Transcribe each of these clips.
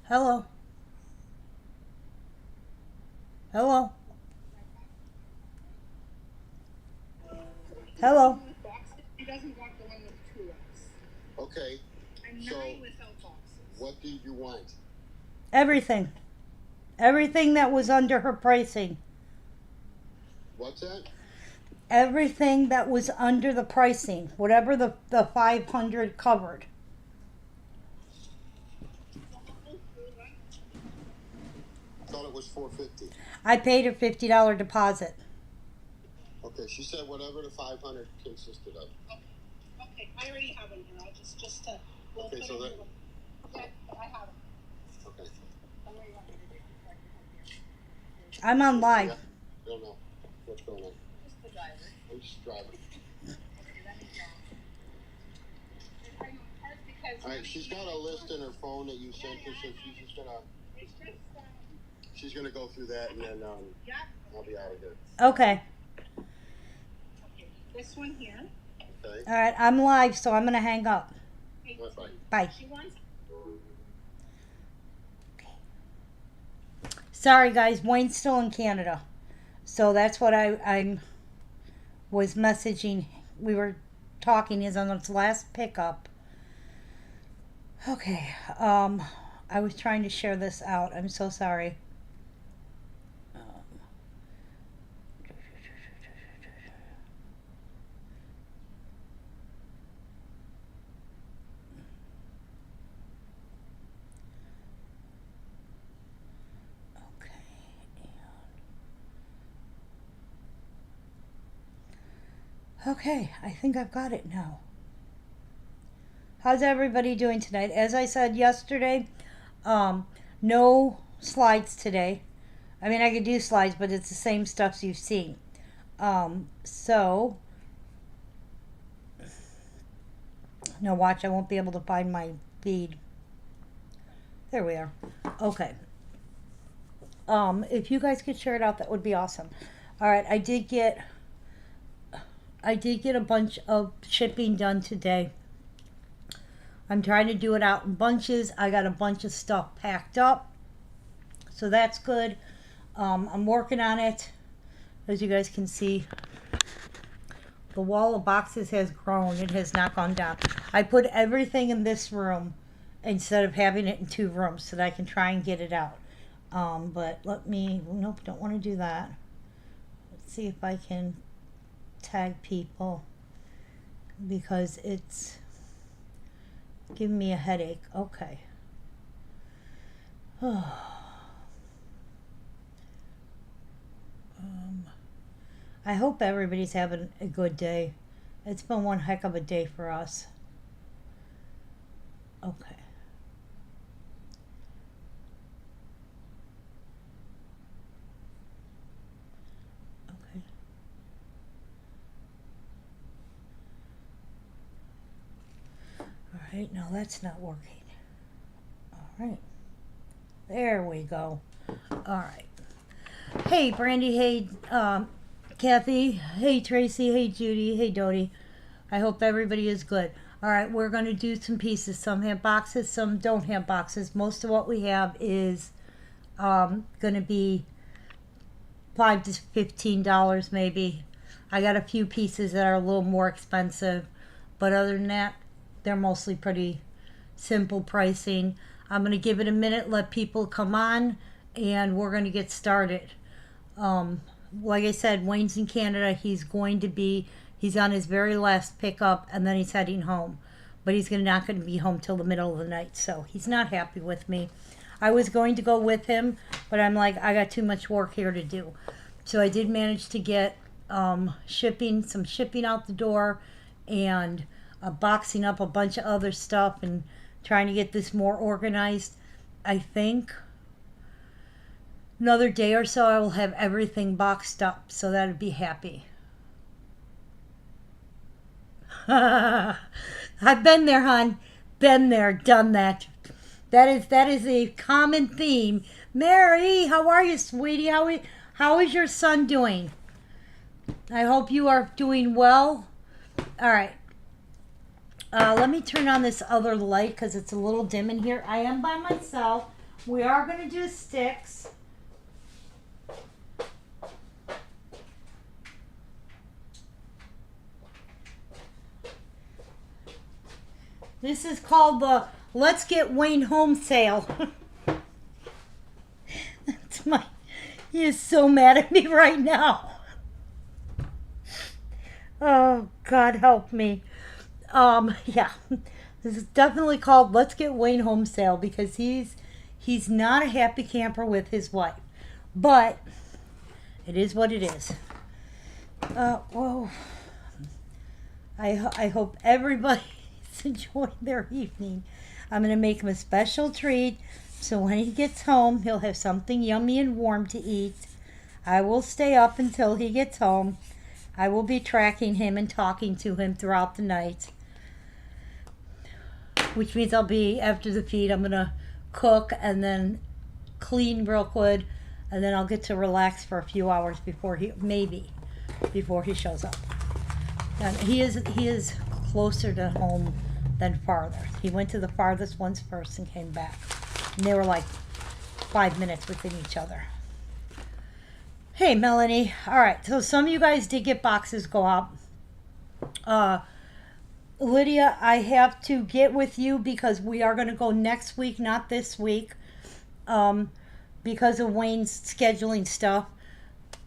Hello. Hello. Hello. He doesn't want the one with two Fs. Okay. And So, 9 without boxes. what do you want? Everything. Everything that was under her pricing. What's that? Everything that was under the pricing. Whatever the 500 covered. I thought it was $450. I paid her $50 deposit. Okay, she said whatever the 500 consisted of. Okay, I already have them here. I'll just we'll Okay, put so it that. in the- Okay, I have them. Okay. I'm where you want me to do. Right here. I'm on live. Yeah, I don't know what's going on. Just the driver. I'm just driving. Okay, let me go. I know it's hard because. All right, she's got a list in her phone that you sent her, so she's just gonna. It's just, She's gonna go through that, and then yeah. I'll be out of here. Okay. Okay, this one here. Okay. All right. I'm live, so I'm going to hang up. Hey, Bye. Bye. She wants. Sorry, guys. Wayne's still in Canada. So that's what I was messaging. We were talking. Is on its last pickup. Okay. I was trying to share this out. I'm so sorry. Okay, I think I've got it now. How's everybody doing tonight? As I said yesterday, no slides today. I mean, I could do slides, but it's the same stuff you've seen. So, no, watch, I won't be able to find my feed. There we are. Okay. If you guys could share it out, that would be awesome. All right, I did get a bunch of shipping done today. I'm trying to do it out in bunches. I got a bunch of stuff packed up, so that's good. I'm working on it. As you guys can see, the wall of boxes has grown. It has not gone down. I put everything in this room instead of having it in two rooms so that I can try and get it out. But nope, don't want to do that. Let's see if I can tag people because it's giving me a headache. Okay. I hope everybody's having a good day. It's been one heck of a day for us. Okay. Okay. All right, now that's not working. All right. There we go. All right. Hey, Brandy. Hey, Kathy. Hey, Tracy. Hey, Judy. Hey, Dodie. I hope everybody is good. All right, we're going to do some pieces. Some have boxes, some don't have boxes. Most of what we have is going to be $5 to $15 maybe. I got a few pieces that are a little more expensive, but other than that, they're mostly pretty simple pricing. I'm going to give it a minute, let people come on, and we're going to get started. Like I said, Wayne's in Canada. He's on his very last pickup, and then he's heading home. But he's not going to be home till the middle of the night, so he's not happy with me. I was going to go with him, but I'm like, I got too much work here to do. So I did manage to get some shipping out the door, and boxing up a bunch of other stuff and trying to get this more organized. I think another day or so I will have everything boxed up, so that'd be happy. I've been there, hon. Been there, done that. That is a common theme. Mary, how are you, sweetie? How is your son doing? I hope you are doing well. All right. Let me turn on this other light because it's a little dim in here. I am by myself. We are going to do sticks. This is called the Let's Get Wayne Home sale. That's my. He is so mad at me right now. Oh, God help me. Yeah. This is definitely called Let's Get Wayne Home sale because he's not a happy camper with his wife. But it is what it is. Whoa. I hope everybody's enjoying their evening. I'm going to make him a special treat so when he gets home, he'll have something yummy and warm to eat. I will stay up until he gets home. I will be tracking him and talking to him throughout the night. Which means I'll be, after the feed, I'm going to cook and then clean real quick. And then I'll get to relax for a few hours before he shows up. And he is closer to home than farther. He went to the farthest ones first and came back. And they were like 5 minutes within each other. Hey, Melanie. All right, so some of you guys did get boxes go out. Lydia, I have to get with you because we are going to go next week, not this week, because of Wayne's scheduling stuff.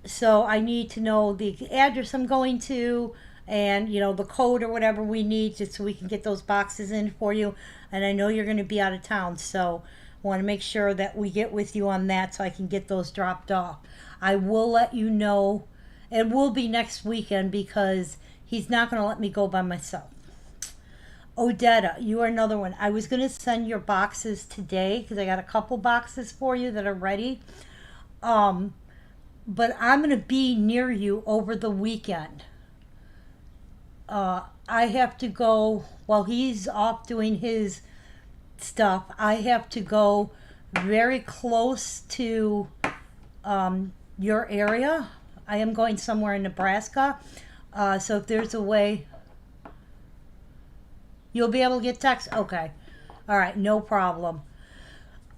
So I need to know the address I'm going to and, the code or whatever we need just so we can get those boxes in for you. And I know you're going to be out of town, so I want to make sure that we get with you on that so I can get those dropped off. I will let you know. It will be next weekend because he's not going to let me go by myself. Odetta, you are another one. I was going to send your boxes today because I got a couple boxes for you that are ready. But I'm going to be near you over the weekend. I have to go, while he's off doing his stuff, I have to go very close to your area. I am going somewhere in Nebraska. So if there's a way, you'll be able to get text? Okay. All right, no problem.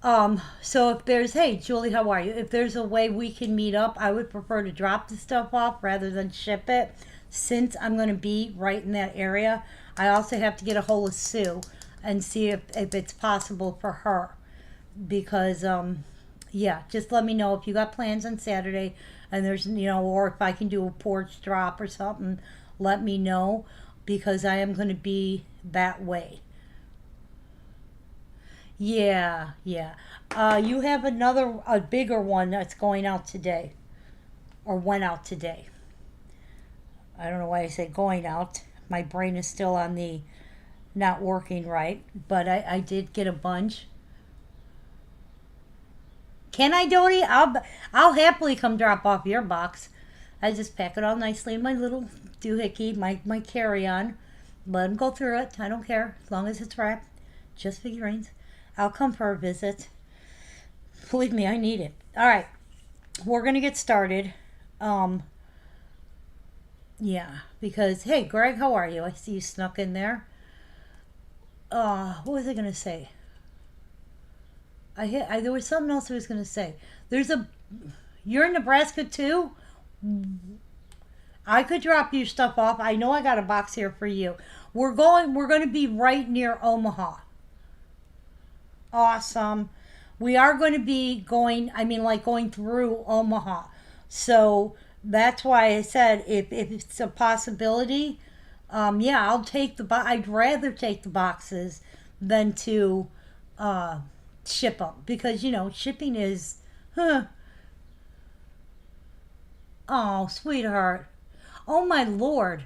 So if there's, hey, Julie, how are you? If there's a way we can meet up, I would prefer to drop the stuff off rather than ship it since I'm going to be right in that area. I also have to get a hold of Sue and see if it's possible for her because, yeah, just let me know if you got plans on Saturday and there's, or if I can do a porch drop or something, let me know because I am going to be that way. Yeah. You have a bigger one that's going out today or went out today. I don't know why I say going out. My brain is still on the not working right, but I did get a bunch. Can I, Dodie? I'll happily come drop off your box. I just pack it all nicely in my little doohickey, my carry-on. Let them go through it. I don't care as long as it's wrapped. Just figurines. I'll come for a visit. Believe me, I need it. All right, we're gonna get started. Yeah, because hey, Greg, how are you? I see you snuck in there. What was I gonna say? There was something else I was gonna say. You're in Nebraska too? I could drop your stuff off. I know I got a box here for you. We're gonna be right near Omaha. Awesome. We are going to be going through Omaha. So that's why I said if it's a possibility, yeah, I'll take I'd rather take the boxes than to ship them because, shipping is, oh, sweetheart. Oh, my Lord.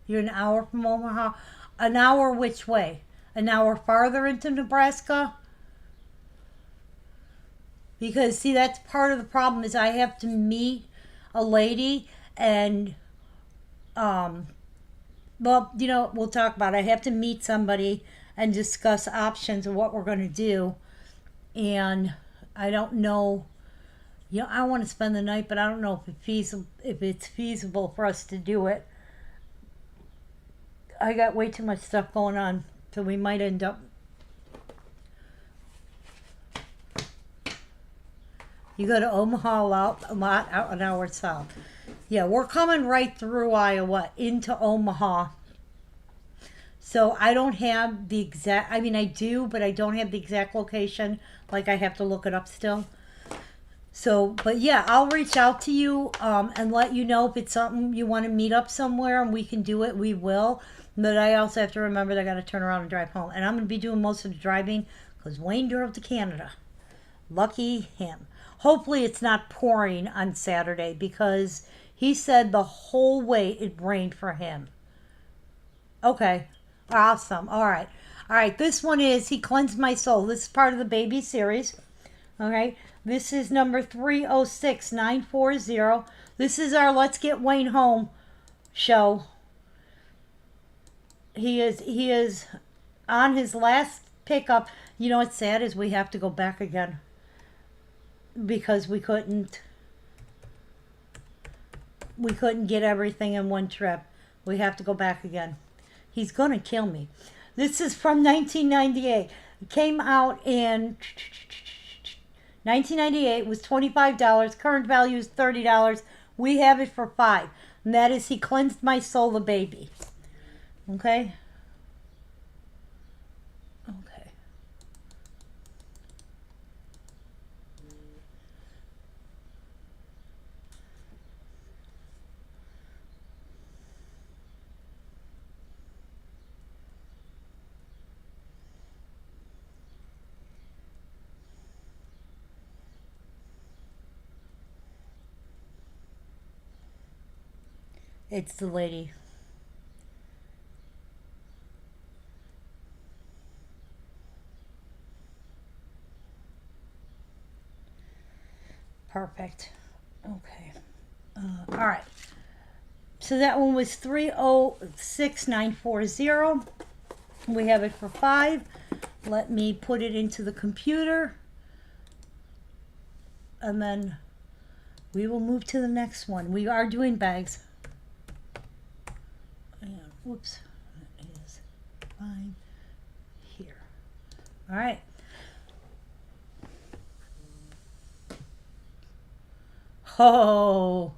You're an hour from Omaha. An hour which way? An hour farther into Nebraska? Because, see, that's part of the problem is I have to meet a lady and, well, we'll talk about it. I have to meet somebody and discuss options of what we're going to do. And I don't know, I want to spend the night, but I don't know if it's feasible for us to do it. I got way too much stuff going on, so we might end up. You go to Omaha a lot out an hour south. Yeah, we're coming right through Iowa into Omaha. So I don't have the exact, I mean, I do, but I don't have the exact location. Like, I have to look it up still. So, but yeah, I'll reach out to you and let you know if it's something you want to meet up somewhere and we can do it, we will. But I also have to remember that I got to turn around and drive home. And I'm going to be doing most of the driving because Wayne drove to Canada. Lucky him. Hopefully it's not pouring on Saturday because he said the whole way it rained for him. Okay. Awesome. All right. All right. This one is He Cleansed My Soul. This is part of the baby series. All right. This is number 306940. This is our Let's Get Wayne Home show. He is on his last pickup. You know what's sad is we have to go back again because we couldn't get everything in one trip. We have to go back again. He's gonna kill me. This is from 1998. It came out in 1998. Was $25. Current value is $30. We have it for $5. And that is He Cleansed My Soul, the baby. Okay. Okay. It's the lady. Perfect. Okay. All right. So that one was 306940. We have it for $5. Let me put it into the computer. And then we will move to the next one. We are doing bags. And, whoops. That is fine here. All right. Oh.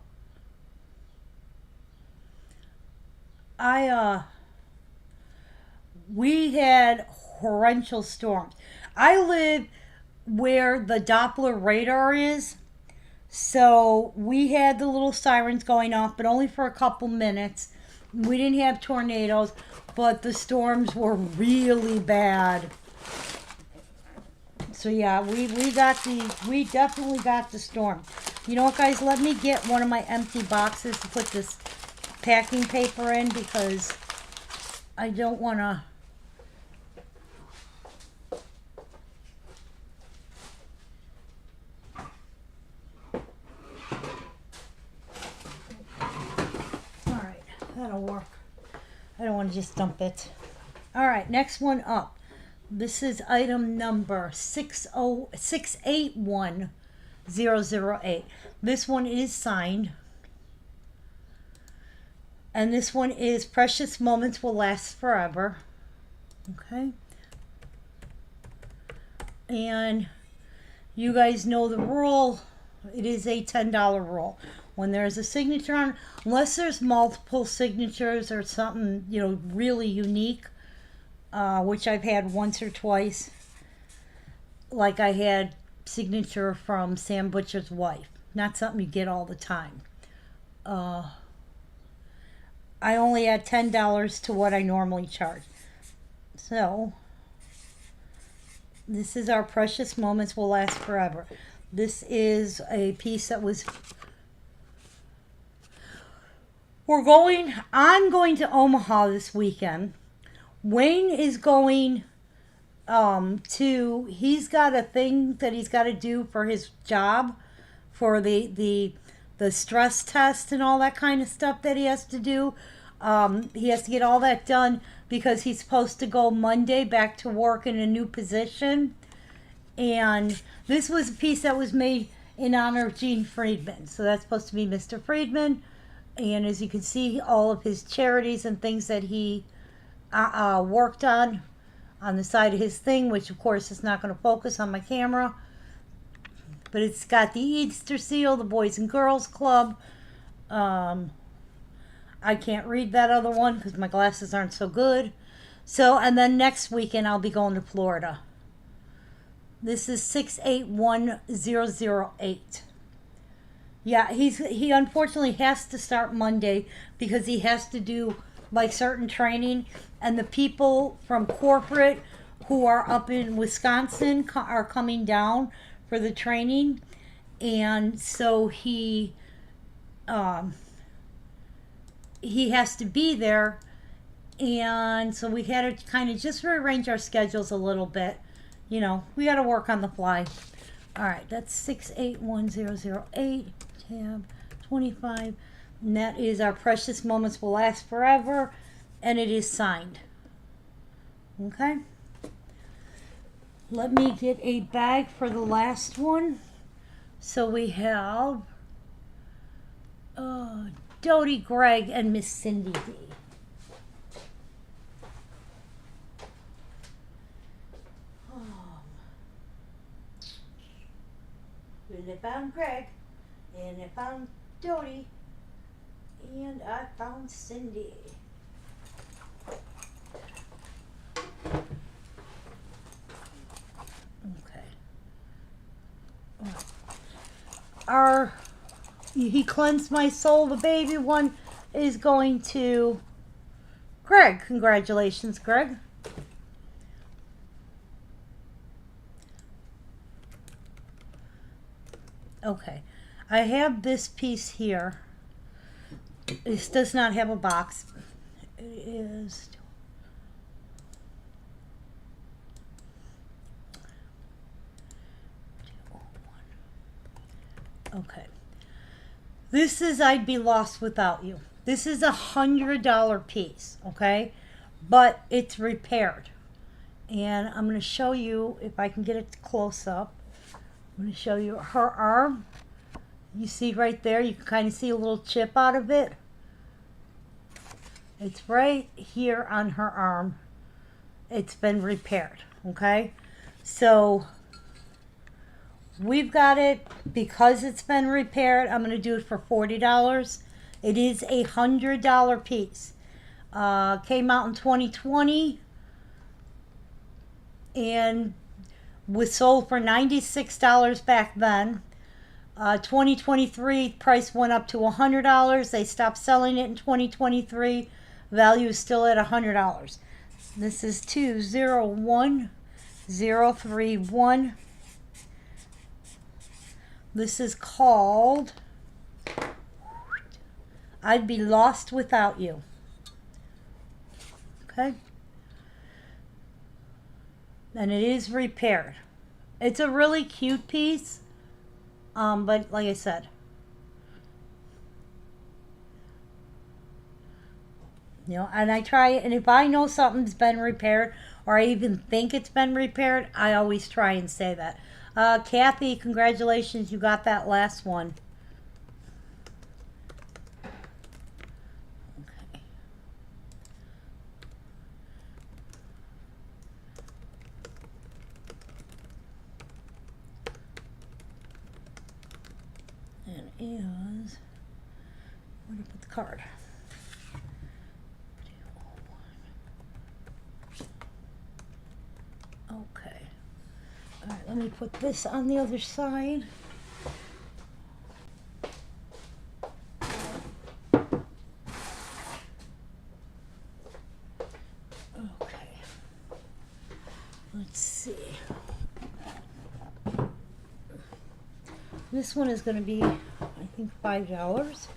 We had torrential storms. I live where the Doppler radar is, so we had the little sirens going off, but only for a couple minutes. We didn't have tornadoes, but the storms were really bad. So yeah, we definitely got the storm. You know what, guys? Let me get one of my empty boxes to put this packing paper in because I don't want to. All right, that'll work. I don't want to just dump it. All right, next one up. This is item number 681008. This one is signed. And this one is Precious Moments Will Last Forever. Okay. And you guys know the rule. It is a $10 rule. When there's a signature on, unless there's multiple signatures or something, you know, really unique, which I've had once or twice. Like I had signature from Sam Butcher's wife. Not something you get all the time. I only add $10 to what I normally charge. So, this is our Precious Moments Will Last Forever. This is a piece that was... I'm going to Omaha this weekend. Wayne is going he's got a thing that he's got to do for his job, for the stress test and all that kind of stuff that he has to do. He has to get all that done because he's supposed to go Monday back to work in a new position. And this was a piece that was made in honor of Gene Friedman. So that's supposed to be Mr. Friedman. And as you can see, all of his charities and things that he worked on the side of his thing, which of course is not going to focus on my camera. But it's got the Easter seal, the Boys and Girls Club. I can't read that other one because my glasses aren't so good. So, and then next weekend I'll be going to Florida. This is 681008. Yeah, he unfortunately has to start Monday because he has to do like certain training, and the people from corporate who are up in Wisconsin are coming down for the training, and so he has to be there, and so we had to kind of just rearrange our schedules a little bit. You know, we got to work on the fly. All right, that's 681008, tab 25, and that is Our Precious Moments Will Last Forever, and it is signed. Okay? Let me get a bag for the last one. So we have Dodie, Greg, and Miss Cindy D. And I found Greg, and I found Dodie, and I found Cindy. Okay. He Cleansed My Soul, the baby one, is going to Greg. Congratulations, Greg. Okay, I have this piece here. This does not have a box. It is... Okay. This is I'd Be Lost Without You. This is $100 piece, okay? But it's repaired. And I'm going to show you, if I can get it close up, I'm going to show you her arm. You see right there, you can kind of see a little chip out of it. It's right here on her arm. It's been repaired, okay? So we've got it because it's been repaired. I'm going to do it for $40. It is $100 piece. Came out in 2020 and was sold for $96 back then. 2023 price went up to $100. They stopped selling it in 2023. Value is still at $100. This is 201031. This is called I'd Be Lost Without You. Okay? And it is repaired. It's a really cute piece. But like I said, you know, and I try, and if I know something's been repaired, or I even think it's been repaired, I always try and say that. Kathy, congratulations, you got that last one. Okay. And is, where do you put the card? Okay. All right, let me put this on the other side. Okay. Let's see. This one is going to be, I think, $5.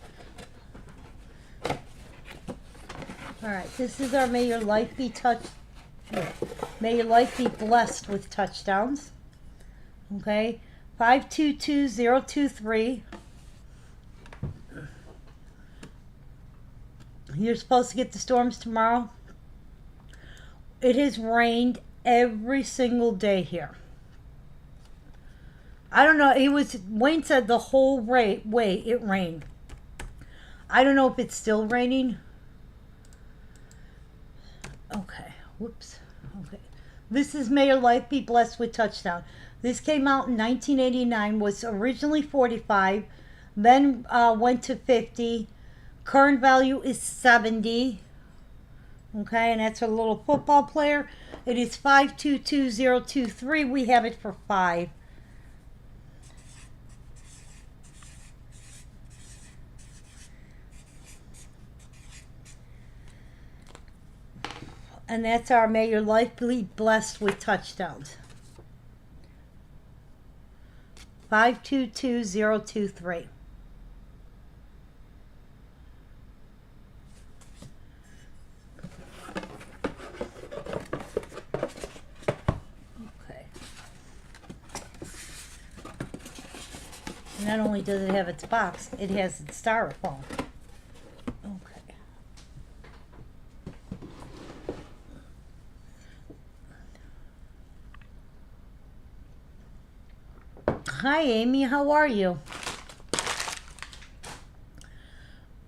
All right, this is our May Your Life Be May Your Life Be Blessed with Touchdowns. Okay, 522023. You're supposed to get the storms tomorrow. It has rained every single day here. I don't know. Wayne said the whole way it rained. I don't know if it's still raining. Okay, whoops. Okay. This is May Your Life Be Blessed with Touchdown. This came out in 1989, was originally 45, then went to 50. Current value is 70. Okay, and that's a little football player. It is 522023. We have it for 5. And that's our May Your Life Be Blessed with Touchdowns. 522023. Okay. Not only does it have its box, it has its styrofoam. Okay. Hi, Amy. How are you?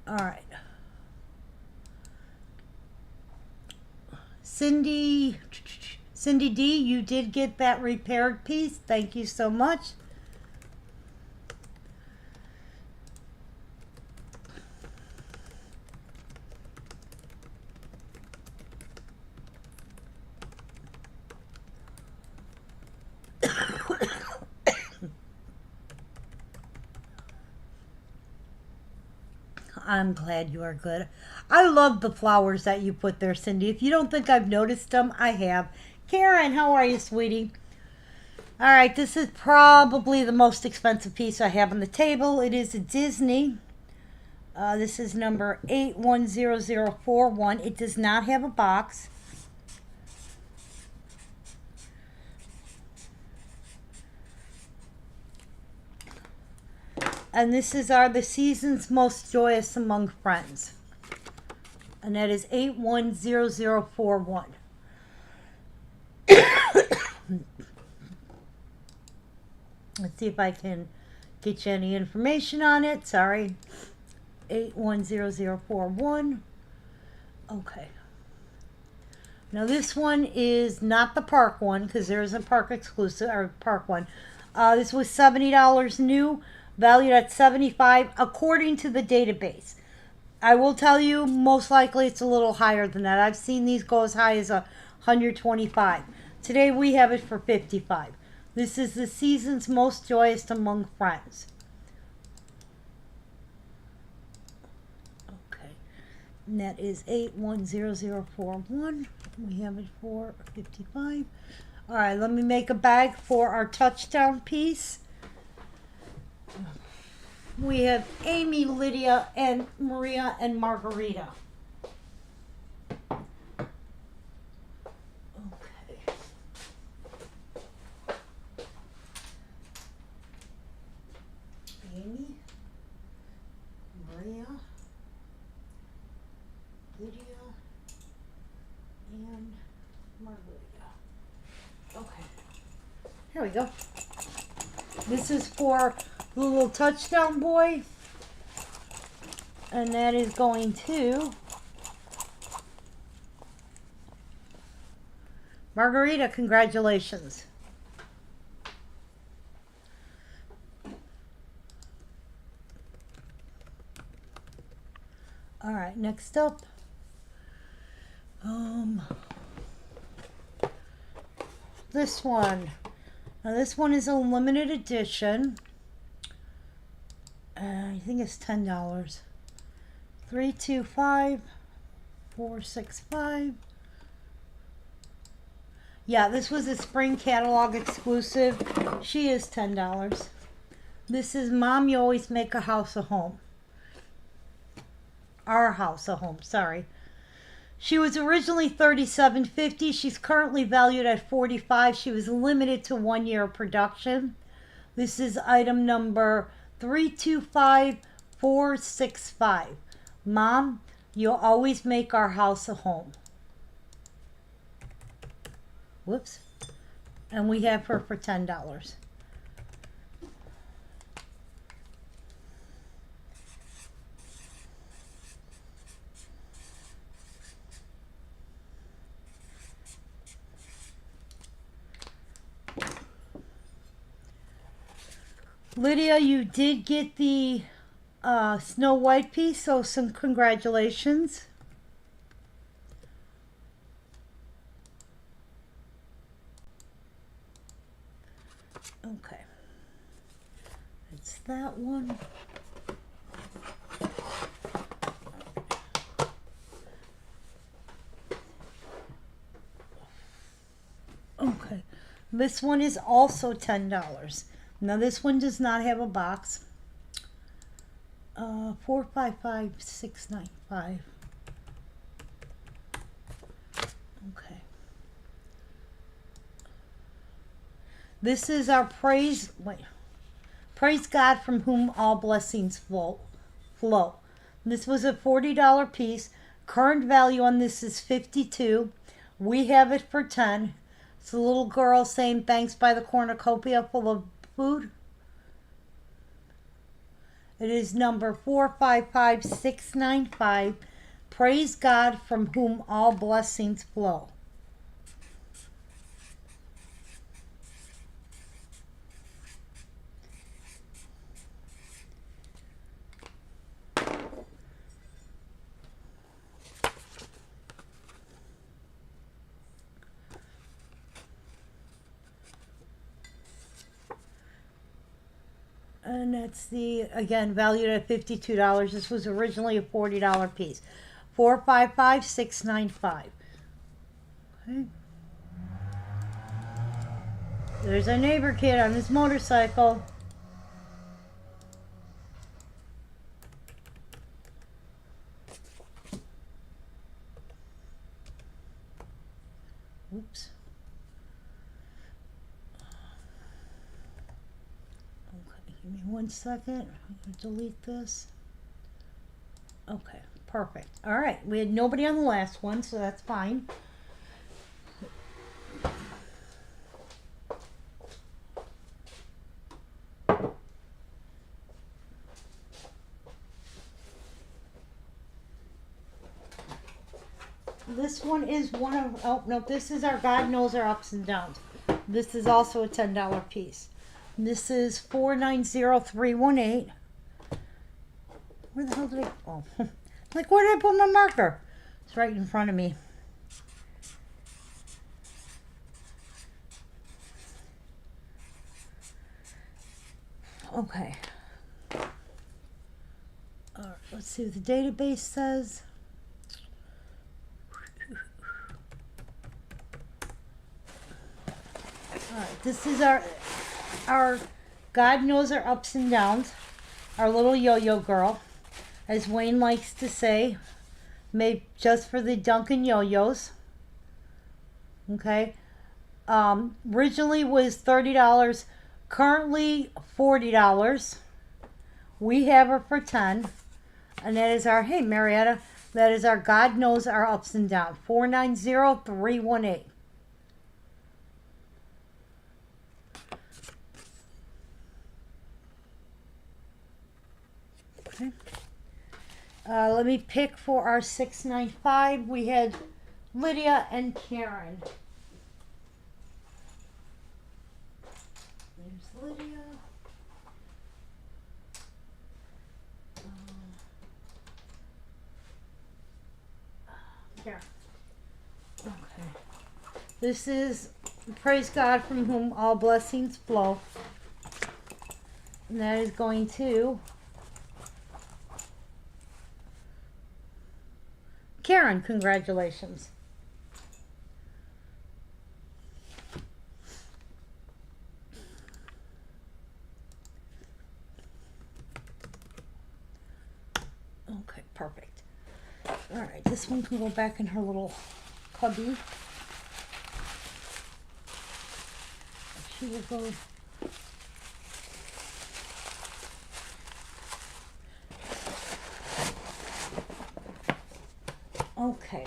All right. Cindy D, you did get that repaired piece. Thank you so much. I'm glad you are good. I love the flowers that you put there, Cindy. If you don't think I've noticed them, I have. Karen, how are you, sweetie? All right, this is probably the most expensive piece I have on the table. It is a Disney. This is number 810041. It does not have a box. And this is the season's most joyous among friends. And that is 810041. Let's see if I can get you any information on it. Sorry. 810041. Okay. Now this one is not the park one because there is a park exclusive or park one. This was $70 new, valued at $75 according to the database. I will tell you, most likely it's a little higher than that. I've seen these go as high as $125. Today we have it for $55. This is the season's most joyous among friends. Okay. And that is 810041. We have it for $55. All right, let me make a bag for our touchdown piece. We have Amy, Lydia, and Maria, and Margarita. Okay. Amy, Maria, Lydia, and Margarita. Okay. Here we go. This is for the little touchdown boy. And that is going to Margarita. Congratulations. All right, next up. This one. Now this one is a limited edition. I think it's $10. 325465. Yeah, this was a spring catalog exclusive. She is $10. This is Mom, You Always Make a House a Home. Our house a home, sorry. She was originally $37.50. She's currently valued at $45. She was limited to 1 year of production. This is item number 325465. Mom, you'll always make our house a home. Whoops. And we have her for $10. Lydia, you did get the Snow White piece, so some congratulations. Okay. It's that one. Okay. This one is also $10. Now this one does not have a box. 455695. Okay. This is our praise God from whom all blessings flow. This was a $40 piece. Current value on this is $52. We have it for $10. It's a little girl saying thanks by the cornucopia full of food. It is number 455695. Praise God from whom all blessings flow. And that's again, valued at $52. This was originally a $40 piece. 455695. Okay. There's our neighbor kid on his motorcycle. Oops. Give me 1 second. I'm going to delete this. Okay, perfect. All right, we had nobody on the last one, so that's fine. This one is one of, oh no, this is our God Knows Our Ups and Downs. This is also a $10 piece. This is 490318. Where the hell did I, oh, like where did I put my marker? It's right in front of me. Okay. All right, let's see what the database says. All right, this is our God Knows Our Ups and Downs, our little yo-yo girl, as Wayne likes to say, made just for the Duncan yo-yos. Okay, originally was $30, currently $40. We have her for $10, and that is our, hey Marietta, that is our God Knows Our Ups and Downs, 490318. Okay. Let me pick for our 695. We had Lydia and Karen. There's Lydia. Karen. Okay. This is Praise God from whom all blessings flow. And that is going to Karen, congratulations. Okay, perfect. All right, this one can go back in her little cubby. She will go. Okay.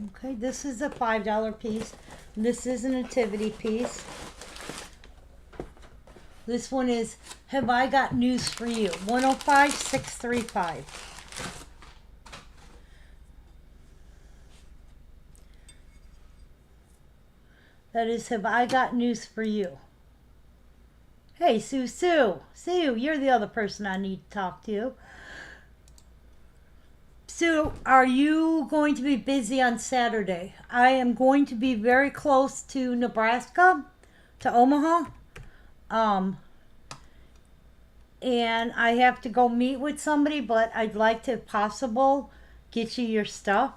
Okay, this is a $5 piece. This is a nativity piece. This one is Have I Got News for You? 105635. That is, have I got news for you? Hey, Sue. Sue, you're the other person I need to talk to. Sue, are you going to be busy on Saturday? I am going to be very close to Nebraska, to Omaha. And I have to go meet with somebody, but I'd like to, if possible, get you your stuff.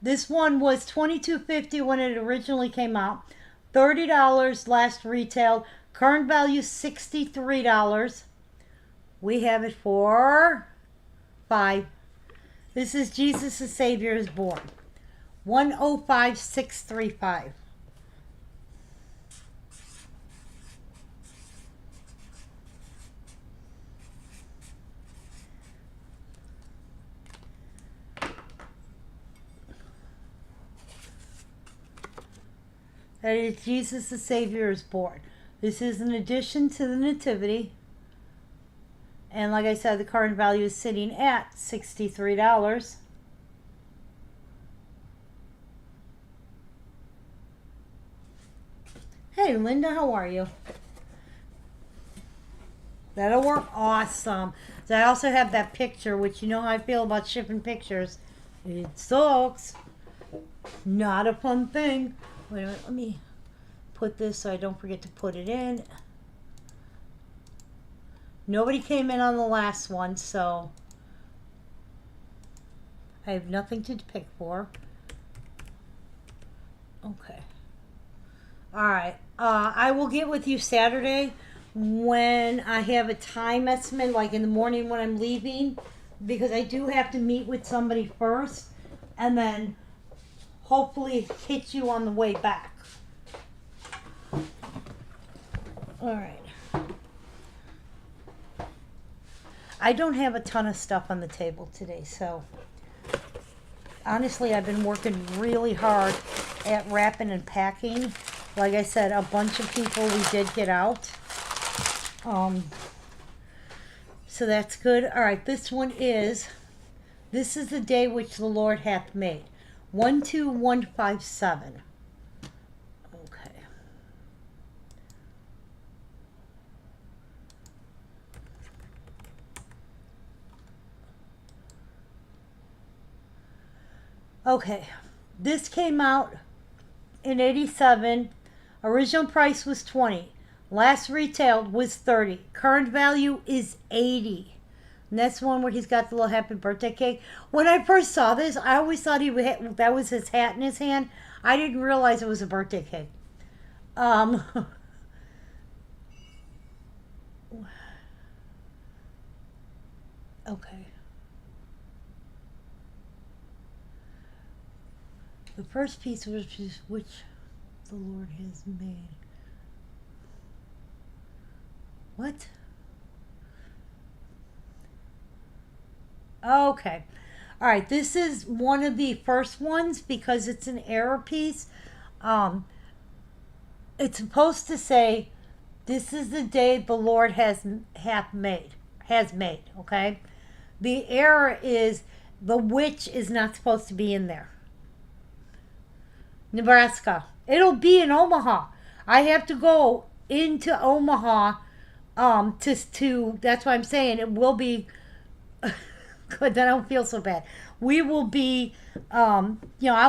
This one was $22.50 when it originally came out. $30 last retailed. Current value $63. We have it for $5. This is Jesus the Savior is Born. 105635. That is Jesus the Savior is Born. This is an addition to the Nativity. And like I said, the current value is sitting at $63. Hey, Linda, how are you? That'll work. Awesome. So I also have that picture, which you know how I feel about shipping pictures. It sucks. Not a fun thing. Wait a minute, let me put this so I don't forget to put it in. Nobody came in on the last one, so I have nothing to pick for. Okay. Alright. I will get with you Saturday when I have a time estimate, like in the morning when I'm leaving, because I do have to meet with somebody first, and then hopefully hit you on the way back. Alright. I don't have a ton of stuff on the table today, so honestly, I've been working really hard at wrapping and packing. Like I said, a bunch of people we did get out. So that's good. All right, this is the day which the Lord hath made. 12157. Okay. Okay, this came out in 87. Original price was 20. Last retailed was 30. Current value is 80. And that's one where he's got the little happy birthday cake. When I first saw this, I always thought that was his hat in his hand. I didn't realize it was a birthday cake. Okay. The first piece was which the Lord has made. What? Okay. All right. This is one of the first ones because it's an error piece. It's supposed to say, "This is the day the Lord hath made." Okay. The error is the which is not supposed to be in there. Nebraska. It'll be in Omaha. I have to go into Omaha to that's why I'm saying it will be good. Then I don't feel so bad. We will be I'll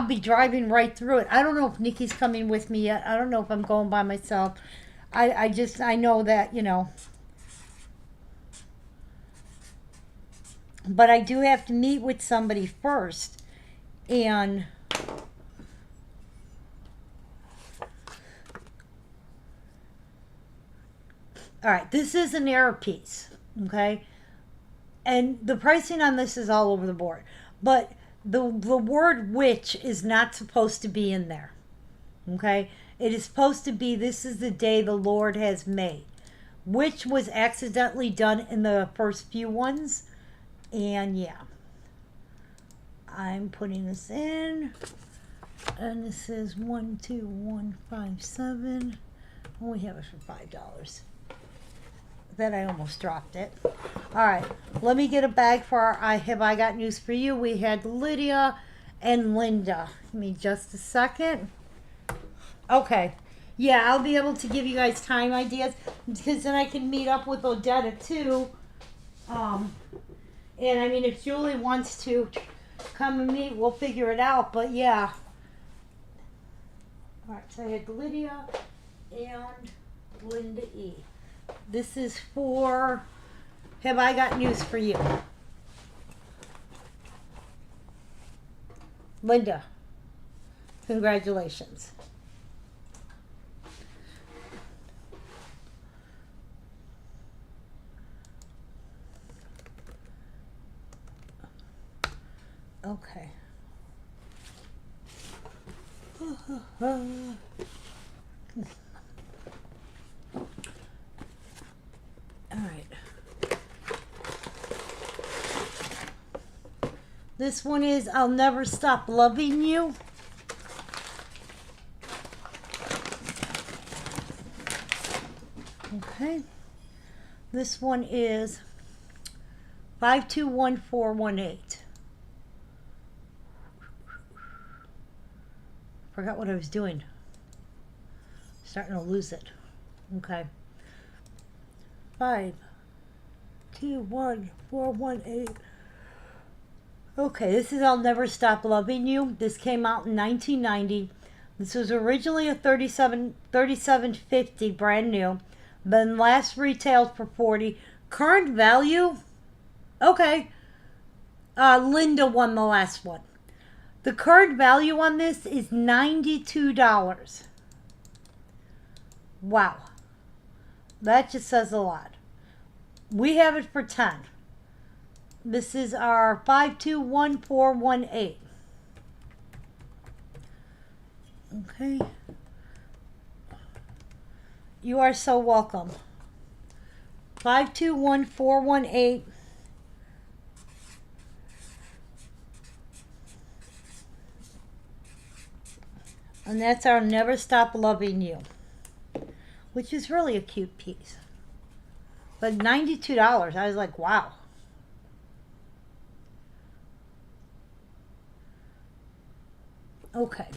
be driving right through it. I don't know if Nikki's coming with me yet. I don't know if I'm going by myself. I know that, but I do have to meet with somebody first, and all right, this is an error piece, okay? And the pricing on this is all over the board. But the word which is not supposed to be in there, okay? It is supposed to be, this is the day the Lord has made, which was accidentally done in the first few ones. And yeah, I'm putting this in. And this is 12157. We have it for $5. That I almost dropped it. All right, let me get a bag for our I got news for you. We had Lydia and Linda. Give me just a second. Okay. Yeah, I'll be able to give you guys time ideas because then I can meet up with Odetta too. And I mean, if Julie wants to come and meet, we'll figure it out. But yeah. All right. So I had Lydia and Linda E. This is for. Have I got news for you, Linda? Congratulations. Okay. All right. This one is I'll Never Stop Loving You. Okay. This one is 521418. Forgot what I was doing. Starting to lose it. Okay. 521418. Okay, this is I'll Never Stop Loving You. This came out in 1990. This was originally a 37.50 brand new, then last retailed for 40. Current value? Okay. Linda won the last one. The current value on this is $92. Wow. That just says a lot. We have it for 10. This is our 521418. Okay. You are so welcome. 521418. And that's our Never Stop Loving You, which is really a cute piece. But $92, I was like, wow. Okay,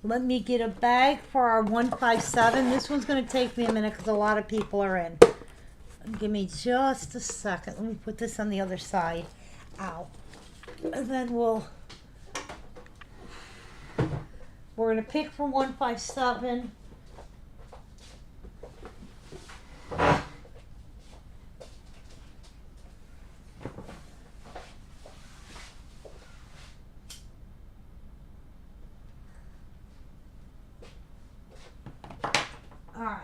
let me get a bag for our 157. This one's going to take me a minute because a lot of people are in. Give me just a second. Let me put this on the other side. Ow. And then we're going to pick for 157. Alright.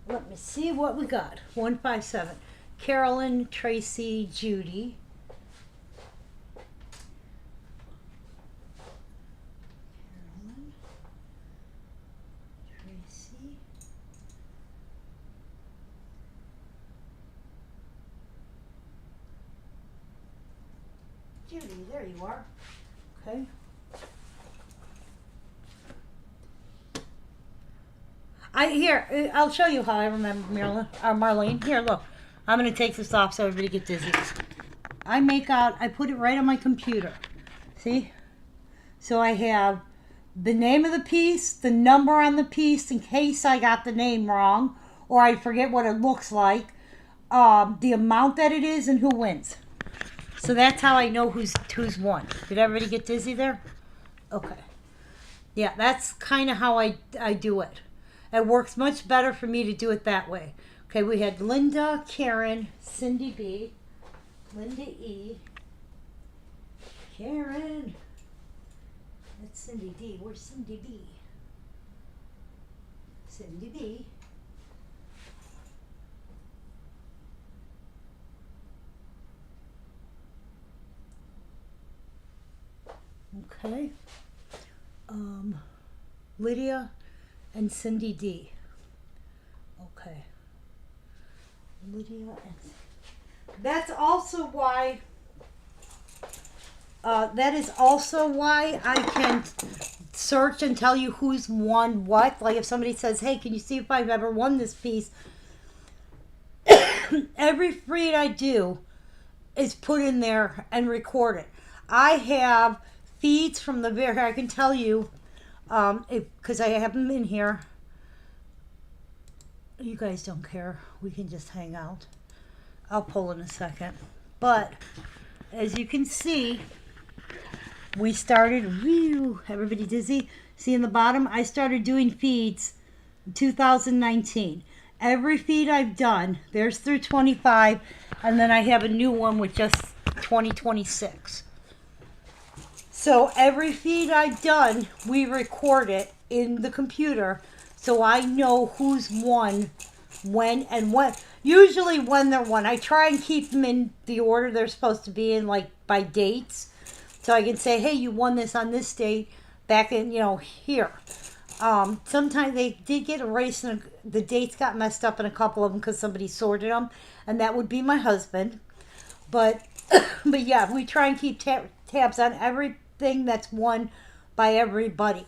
Let me see what we got. 157. Carolyn, Tracy, Judy. Carolyn, Tracy. Judy, there you are. Okay. I'll show you how I remember Marlene. Here, look. I'm going to take this off so everybody gets dizzy. I put it right on my computer. See? So I have the name of the piece, the number on the piece in case I got the name wrong or I forget what it looks like, the amount that it is, and who wins. So that's how I know who's won. Did everybody get dizzy there? Okay. Yeah, that's kind of how I do it. It works much better for me to do it that way. Okay, we had Linda, Karen, Cindy B, Linda E, Karen. That's Cindy D. Where's Cindy B? Cindy B. Okay. Lydia and Cindy D. Okay. Lydia and that's also why that is also why I can search and tell you who's won what. Like if somebody says, hey, can you see if I've ever won this piece? Every read I do is put in there and recorded. I have feeds from the very, I can tell you, because I have them in here. You guys don't care. We can just hang out. I'll pull in a second. But as you can see, we started, whew, everybody dizzy? See in the bottom, I started doing feeds in 2019. Every feed I've done, there's through 25, and then I have a new one with just 2026. So every feed I've done, we record it in the computer so I know who's won, when, and what. Usually when they're won. I try and keep them in the order they're supposed to be in, like by dates. So I can say, hey, you won this on this date back in, here. Sometimes they did get erased and the dates got messed up in a couple of them because somebody sorted them. And that would be my husband. But yeah, we try and keep tabs on everything that's won by everybody.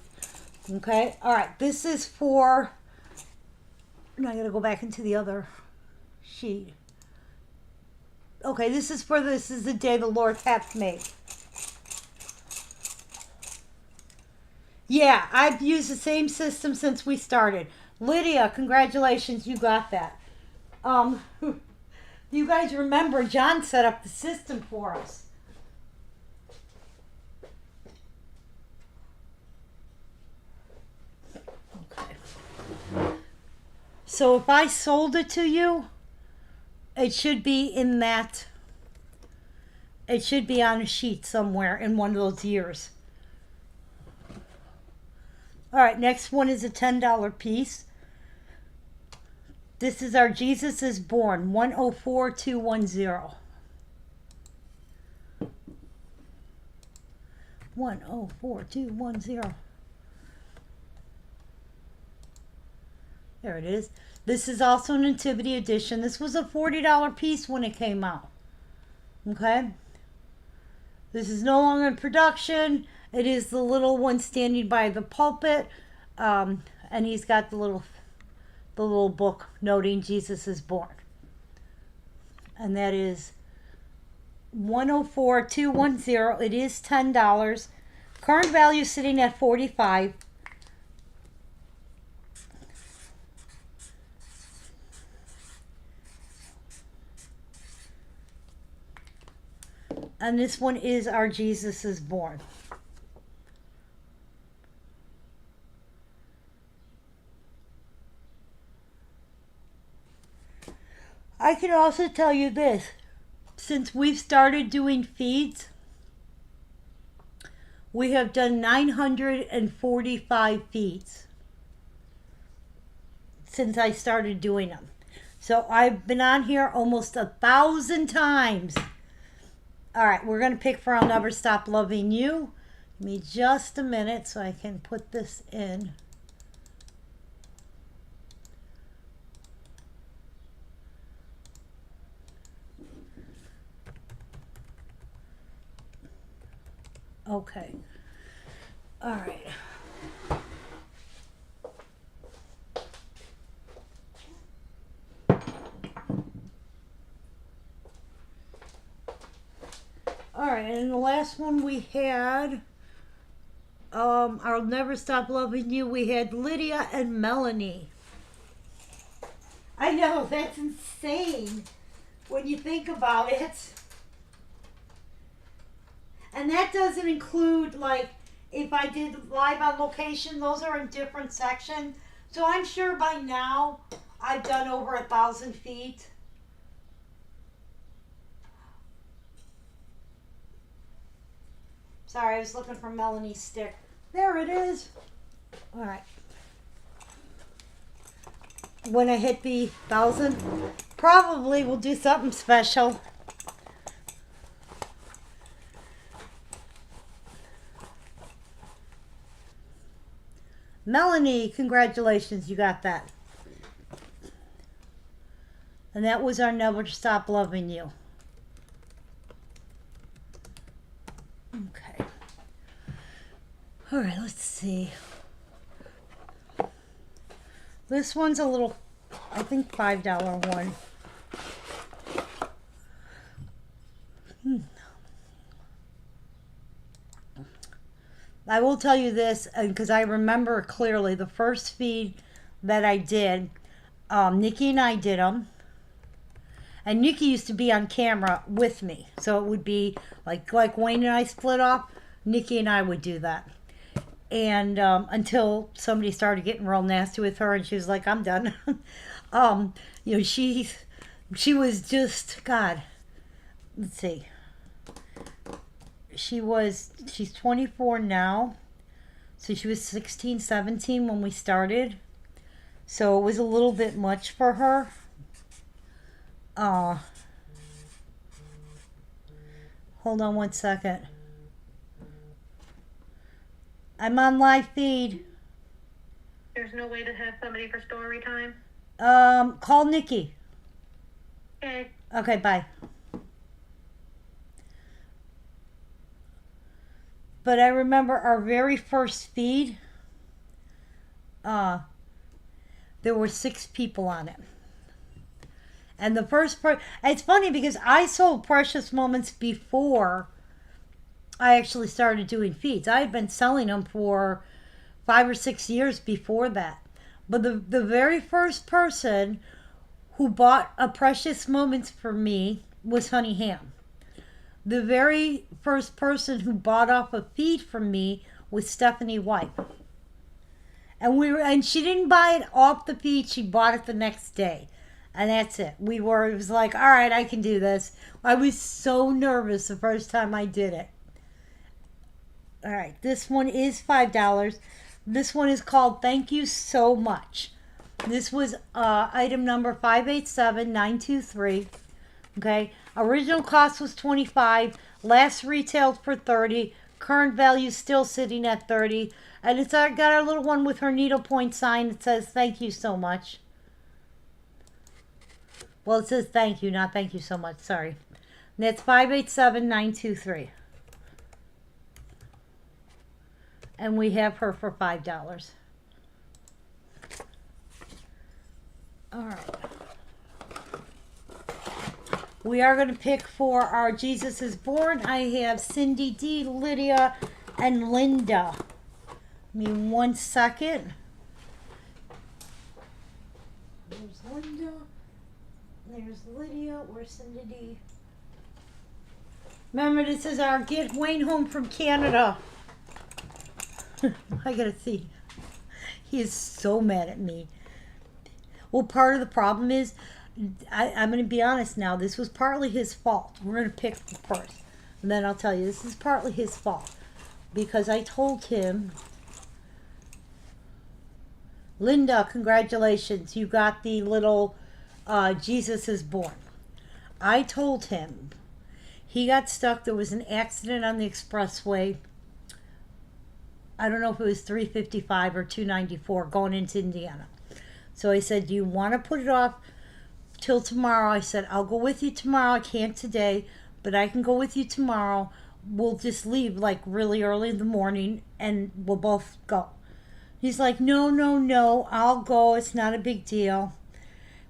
Okay? All right. This is for... Now I got to go back into the other sheet. Okay, this is the day the Lord hath made. Yeah, I've used the same system since we started. Lydia, congratulations, you got that. You guys remember John set up the system for us. Okay. So if I sold it to you, it should be in that. It should be on a sheet somewhere in one of those years. All right, next one is a $10 piece. This is our Jesus is Born, 104210. 104210. There it is. This is also a Nativity edition. This was a $40 piece when it came out. Okay? This is no longer in production. It is the little one standing by the pulpit. And he's got the little book noting Jesus is born. And that is 104210. It is $10. Current value sitting at $45. And this one is our Jesus is Born. I can also tell you this. Since we've started doing feeds, we have done 945 feeds since I started doing them. So I've been on here almost 1,000 times. All right, we're going to pick for I'll Never Stop Loving You. Give me just a minute so I can put this in. Okay. All right. All right, and the last one we had, I'll Never Stop Loving You. We had Lydia and Melanie. I know, that's insane when you think about it. And that doesn't include, like, if I did live on location, those are in different sections. So I'm sure by now I've done over 1,000 feet. Sorry, I was looking for Melanie's stick. There it is. All right. When I hit the 1,000, probably we'll do something special. Melanie, congratulations, you got that. And that was our Never Stop Loving You. Okay. All right, let's see. This one's a little, I think, $5 one. I will tell you this because I remember clearly the first feed that I did. Nikki and I did them, and Nikki used to be on camera with me, so it would be like Wayne and I split off. Nikki and I would do that, and until somebody started getting real nasty with her, and she was like, "I'm done." You know, she was just God. Let's see. She's 24 now, so she was 16, 17 when we started, so it was a little bit much for her. Hold on one second. I'm on live feed. There's no way to have somebody for story time? Call Nikki. Okay. Okay, bye. But I remember our very first feed, there were 6 people on it. And the first part, it's funny because I sold Precious Moments before I actually started doing feeds. I had been selling them for 5 or 6 years before that. But the very first person who bought a Precious Moments for me was Honey Ham. The very first person who bought off a feed from me was Stephanie White. And she didn't buy it off the feed, she bought it the next day. And that's it. It was like, all right, I can do this. I was so nervous the first time I did it. All right, this one is $5. This one is called Thank You So Much. This was item number 587923. Okay, original cost was $25. Last retailed for $30. Current value still sitting at $30. And it's got our little one with her needlepoint sign that says thank you so much. Well, it says thank you, not thank you so much. Sorry. And that's 587923. And we have her for $5. All right. We are going to pick for our Jesus is Born. I have Cindy D, Lydia, and Linda. Give me 1 second. There's Linda. There's Lydia. Where's Cindy D? Remember, this is our Get Wayne Home from Canada. I gotta see. He is so mad at me. Well, part of the problem is, I'm going to be honest now, this was partly his fault. We're going to pick first. And then I'll tell you, this is partly his fault. Because I told him, Linda, congratulations, you got the little Jesus is Born. I told him, he got stuck, there was an accident on the expressway. I don't know if it was 355 or 294 going into Indiana. So I said, do you want to put it off till tomorrow? I said, I'll go with you tomorrow. I can't today, but I can go with you tomorrow. We'll just leave like really early in the morning and we'll both go. He's like, no, I'll go. It's not a big deal.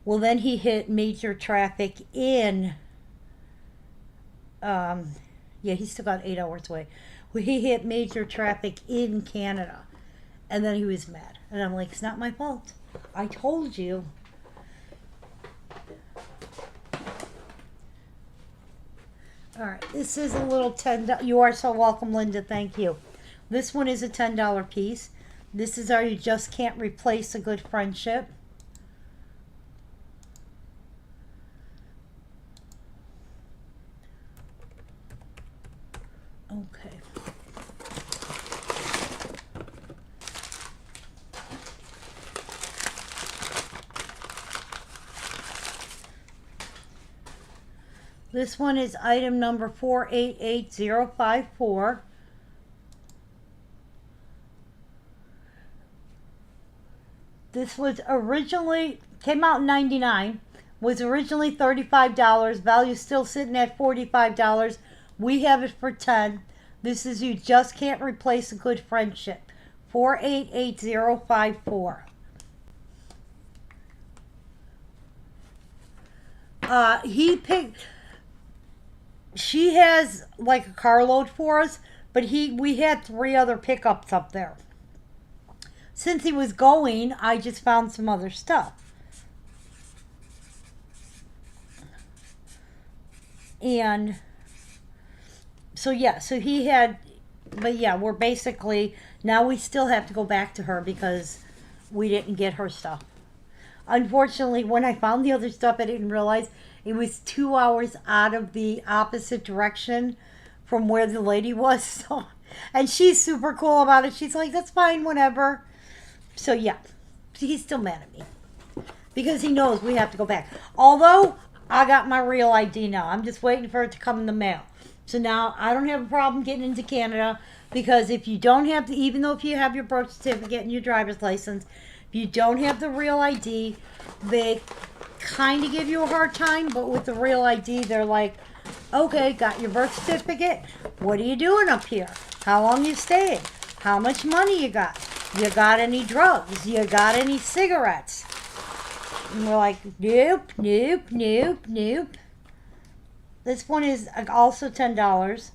Well, then he hit major traffic in, yeah, he's still got 8 hours away. Well, he hit major traffic in Canada. And then he was mad. And I'm like, it's not my fault. I told you. All right, this is a little $10. You are so welcome, Linda. Thank you. This one is a $10 piece. This is our You Just Can't Replace a Good Friendship. Okay. This one is item number 488054. This was originally, came out in 99, was originally $35, value still sitting at $45. We have it for 10. This is You Just Can't Replace a Good Friendship. 488054. He picked, she has like a carload for us, but we had 3 other pickups up there. Since he was going, I just found some other stuff. And so yeah, so he had, but yeah, we're basically, now we still have to go back to her because we didn't get her stuff. Unfortunately, when I found the other stuff, I didn't realize it was 2 hours out of the opposite direction from where the lady was. So, and she's super cool about it. She's like, that's fine, whatever. So yeah, he's still mad at me because he knows we have to go back. Although I got my real ID now. I'm just waiting for it to come in the mail. So now I don't have a problem getting into Canada, because if you don't have the, even though if you have your birth certificate and your driver's license, if you don't have the real ID, they kind of give you a hard time. But with the real ID, they're like, okay, got your birth certificate? What are you doing up here? How long you staying? How much money you got? You got any drugs? You got any cigarettes? And we're like, nope, nope, nope, nope. This one is also $10.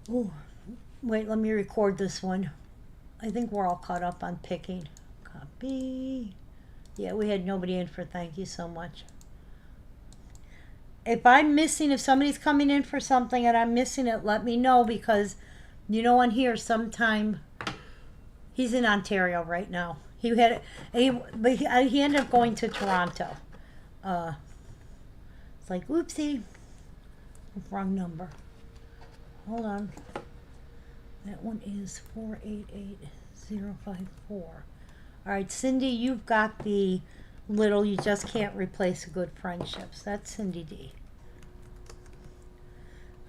Ooh, wait, let me record this one. I think we're all caught up on picking. Copy. Yeah, we had nobody in for thank you so much. If I'm missing, if somebody's coming in for something and I'm missing it, let me know, because you know on here sometime, he's in Ontario right now. He ended up going to Toronto. It's like, oopsie, wrong number. Hold on. That one is 488054. All right, Cindy, you've got the little, you just can't replace good friendships. That's Cindy D.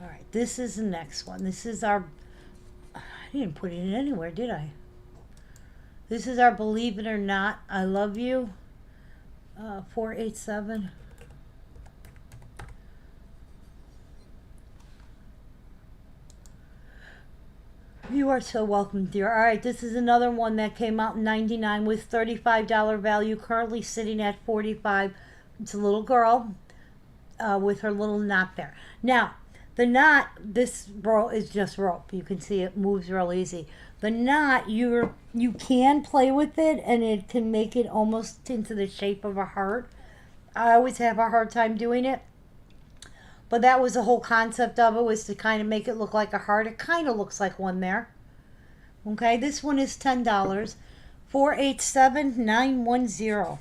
All right, this is the next one. This is our, I didn't put it in anywhere, did I? This is our Believe It or Not, I Love You, 487. You are so welcome, dear. All right, this is another one that came out in 99 with $35 value, currently sitting at 45. It's a little girl with her little knot there. Now, the knot, this rope is just rope. You can see it moves real easy. The knot, you can play with it, and it can make it almost into the shape of a heart. I always have a hard time doing it. But that was the whole concept of it, was to kind of make it look like a heart. It kind of looks like one there. Okay, this one is $10. 487910.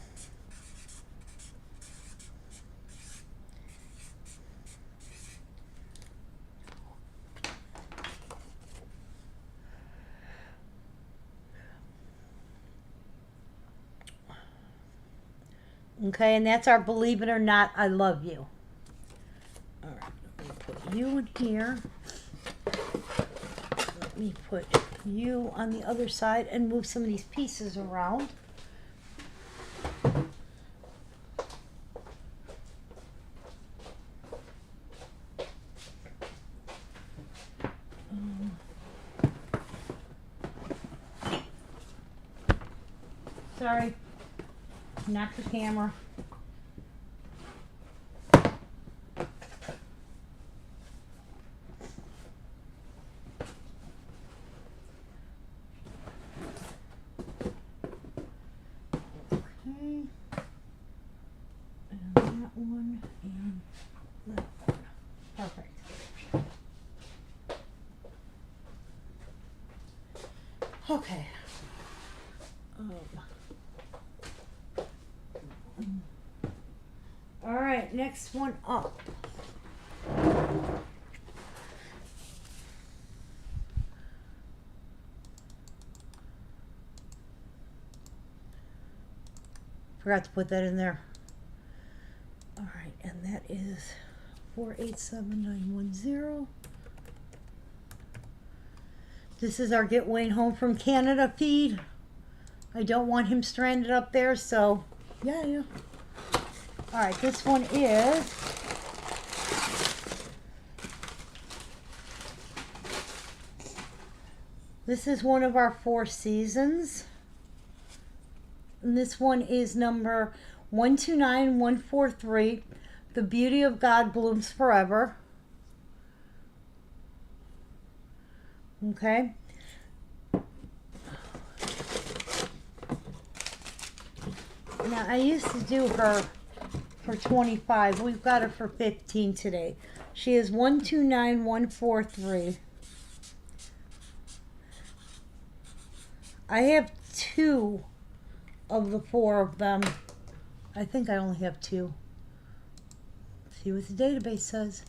Okay, and that's our Believe It or Not, I Love You. All right, let me put you in here. Let me put you on the other side and move some of these pieces around. Sorry, knocked the camera. Okay. All right, next one up. Forgot to put that in there. All right, and that is 487910. This is our Get Wayne Home from Canada feed. I don't want him stranded up there, so yeah. All right, this one is one of our 4 seasons. And this one is number 129143. The Beauty of God Blooms Forever. Okay. Now, I used to do her for 25. We've got her for 15 today. She is 129143. I have 2 of the 4 of them. I think I only have 2. See what the database says.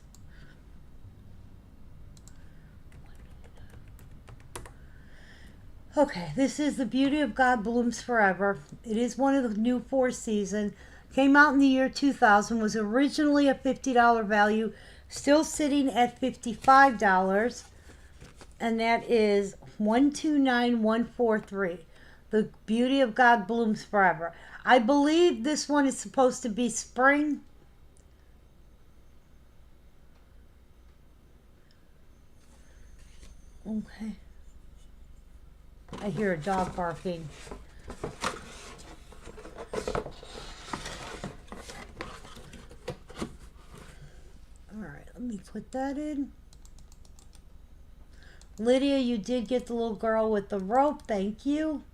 Okay, this is The Beauty of God Blooms Forever. It is one of the new 4 season. Came out in the year 2000. Was originally a $50 value. Still sitting at $55. And that is 129143. The Beauty of God Blooms Forever. I believe this one is supposed to be spring. Okay. I hear a dog barking. All right, let me put that in. Lydia, you did get the little girl with the rope. Thank you.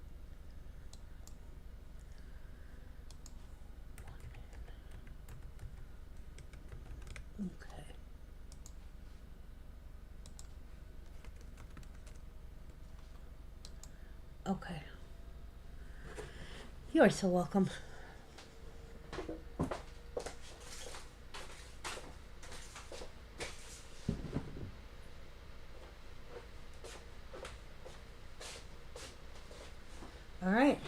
Okay. Okay. You are so welcome. All right.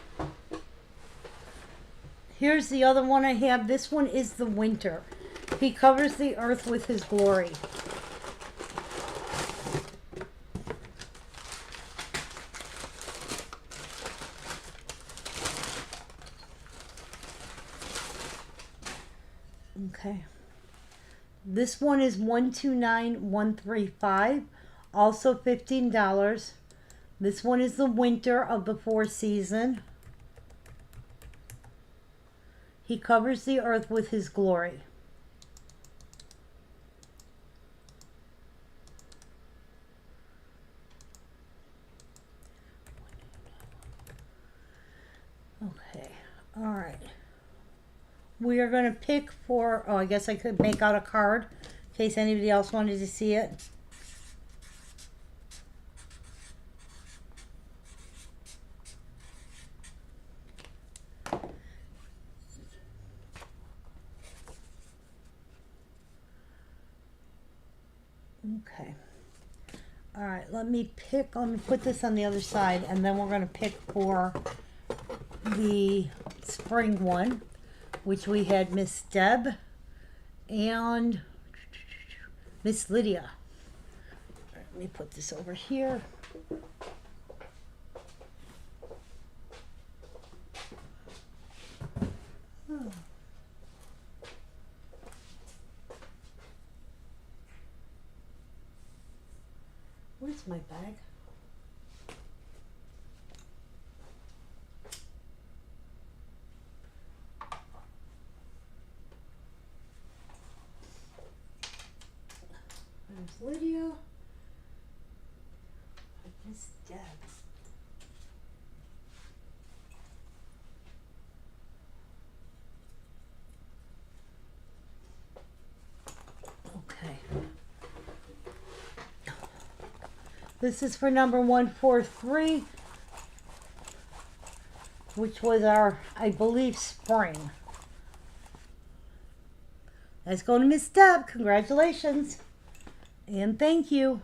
Here's the other one I have. This one is the winter. He covers the earth with his glory. Okay. This one is 129135, also $15. This one is the winter of the 4 season. He covers the earth with his glory. Okay. All right. We are going to pick for, oh, I guess I could make out a card in case anybody else wanted to see it. Okay. All right, let me put this on the other side, and then we're going to pick for the spring one, which we had Miss Deb and Miss Lydia. All right, let me put this over here. Oh. Where's my bag? There's Lydia. Miss Deb. Okay. This is for number 143, which was our, I believe, spring. Let's go to Miss Deb. Congratulations. And thank you.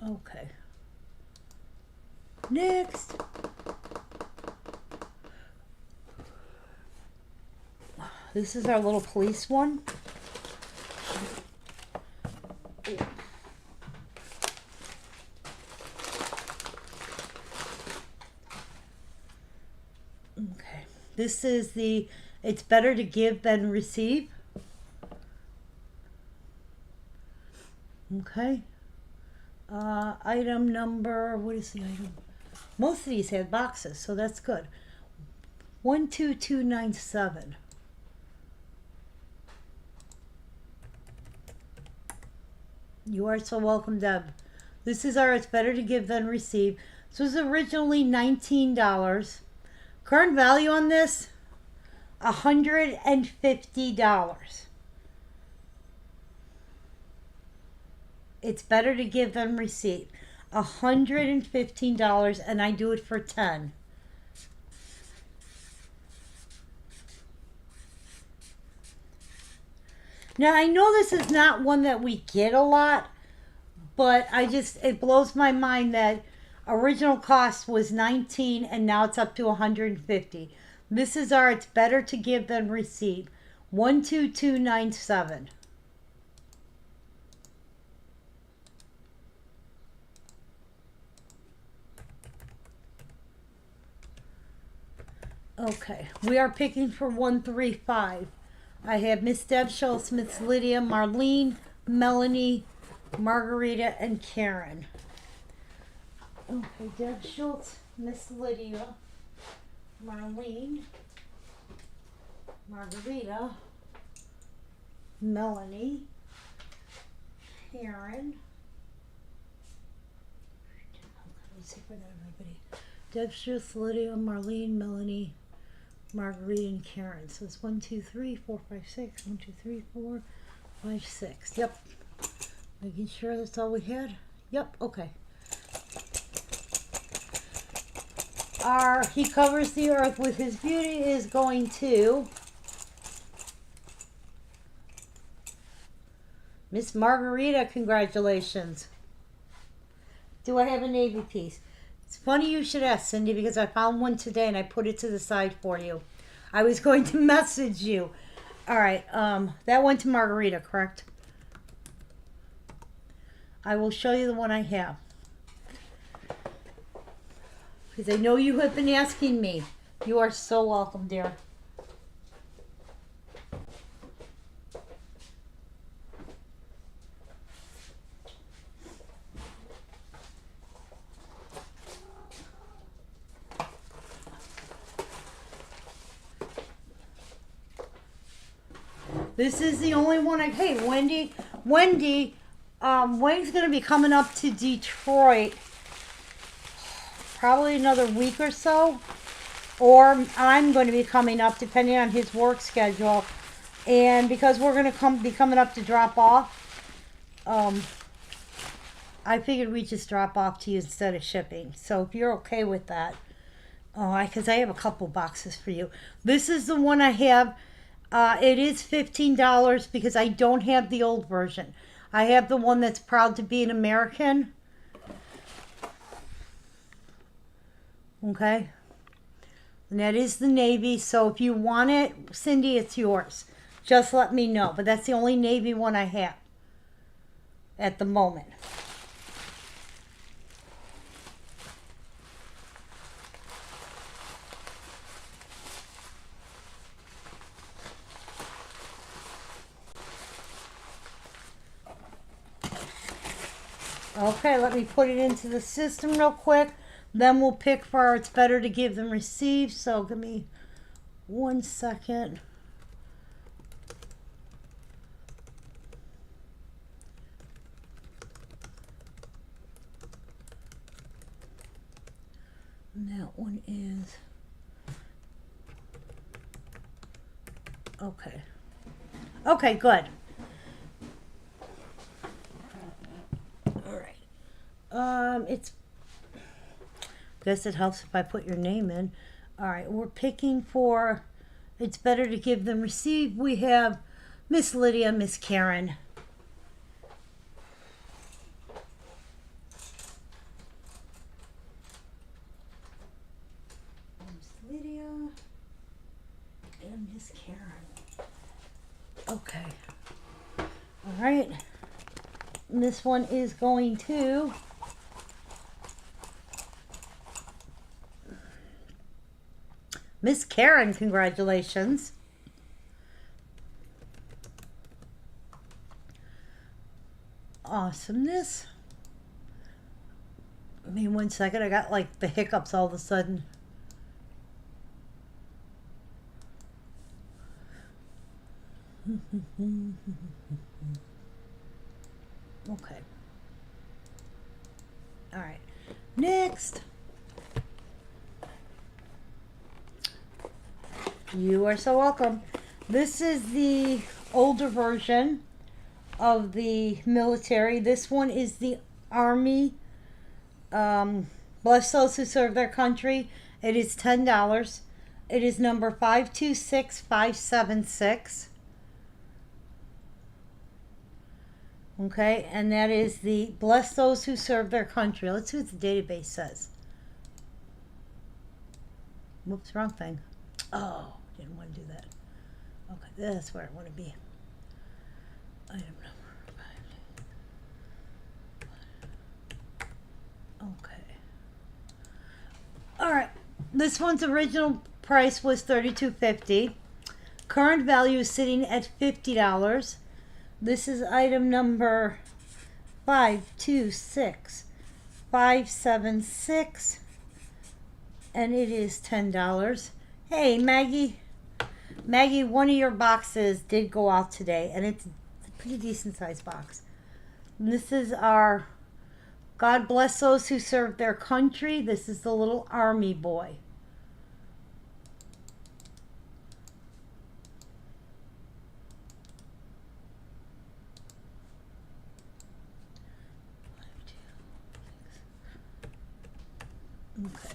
Okay. Next. This is our little police one. Okay. This is the, it's better to give than receive. Okay. Item number, what is the item? Most of these had boxes, so that's good. 12297. You are so welcome, Deb. This is our It's Better to Give Than Receive. This was originally $19. Current value on this, $150. It's better to give than receive. $115, and I do it for 10. Now, I know this is not one that we get a lot, but it blows my mind that original cost was 19 and now it's up to 150. This is our It's Better to Give Than Receive. 12297. Okay, we are picking for 135. I have Miss Deb Schultz, Miss Lydia, Marlene, Melanie, Margarita, and Karen. Okay, Deb Schultz, Miss Lydia, Marlene, Margarita, Melanie, Karen. Let's see if I got everybody. Deb Schultz, Lydia, Marlene, Melanie, Marguerite, and Karen. So it's 1, 2, 3, 4, 5, 6. 1, 2, 3, 4, 5, 6. Yep. Making sure that's all we had. Yep. Okay. Our He Covers the Earth with His Beauty is going to Miss Margarita. Congratulations. Do I have a navy piece? It's funny you should ask, Cindy, because I found one today and I put it to the side for you. I was going to message you. All right, that went to Margarita, correct? I will show you the one I have. Because I know you have been asking me. You are so welcome, dear. This is the only one hey, Wendy's going to be coming up to Detroit probably another week or so. Or I'm going to be coming up depending on his work schedule. And because we're going to be coming up to drop off, I figured we'd just drop off to you instead of shipping. So if you're okay with that, because I have a couple boxes for you. This is the one I have. It is $15 because I don't have the old version. I have the one that's proud to be an American. Okay. And that is the Navy. So if you want it, Cindy, it's yours. Just let me know. But that's the only Navy one I have at the moment. Okay, let me put it into the system real quick. Then we'll pick for our It's Better to Give Than Receive. So give me 1 second. And that one is... Okay. Okay, good. It's, guess it helps if I put your name in. All right, we're picking for It's Better to Give Than Receive. We have Miss Lydia, Miss Karen. Miss Lydia and Miss Karen. Okay. All right. And this one is going to Miss Karen. Congratulations. Awesomeness. Give me 1 second. I got like the hiccups all of a sudden. Okay. All right. Next. You are so welcome. This is the older version of the military. This one is the Army. Bless those who serve their country. It is $10. It is number 526576. Okay, and that is the Bless those who serve their country. Let's see what the database says. Whoops, wrong thing. Oh, didn't want to do that. Okay, that's where I want to be. Item number 5. Okay. All right. This one's original price was $32.50. Current value is sitting at $50. This is item number 526576, and it is $10. Hey, Maggie. Maggie, one of your boxes did go out today, and it's a pretty decent sized box. And this is our God Bless Those Who Serve Their Country. This is the little army boy. Okay.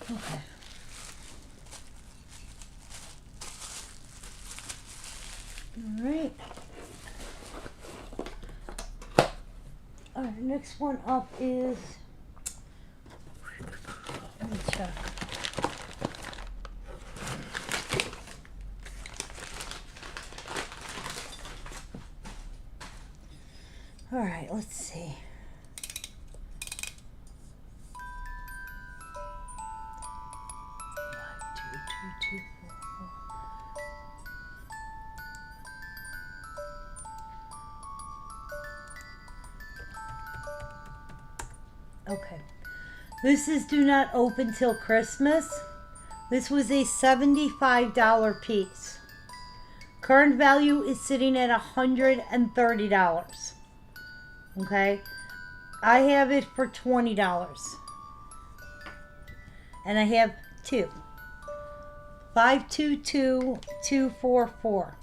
Okay. All right. All right, next one up is, let me check. All right, let's see. Okay. This is do not open till Christmas. This was a $75 piece. Current value is sitting at $130. Okay. I have it for $20. And I have two. 522244.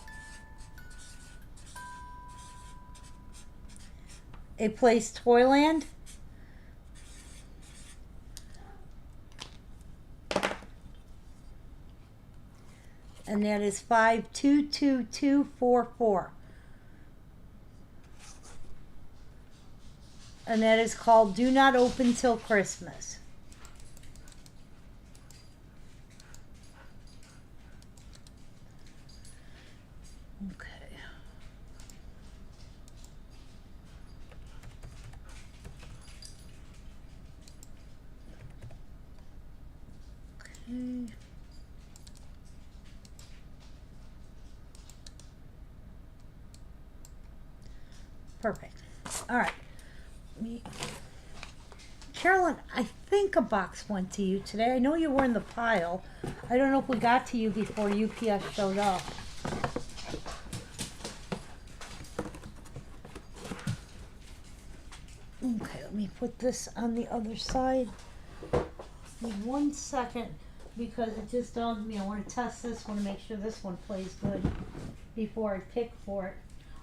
A place Toyland. And that is 522244. And that is called Do Not Open Till Christmas. Okay. Okay. Perfect. All right. Carolyn, I think a box went to you today. I know you were in the pile. I don't know if we got to you before UPS showed up. Okay, let me put this on the other side. Give me 1 second because it just dawned on me. I want to test this. I want to make sure this one plays good before I pick for it.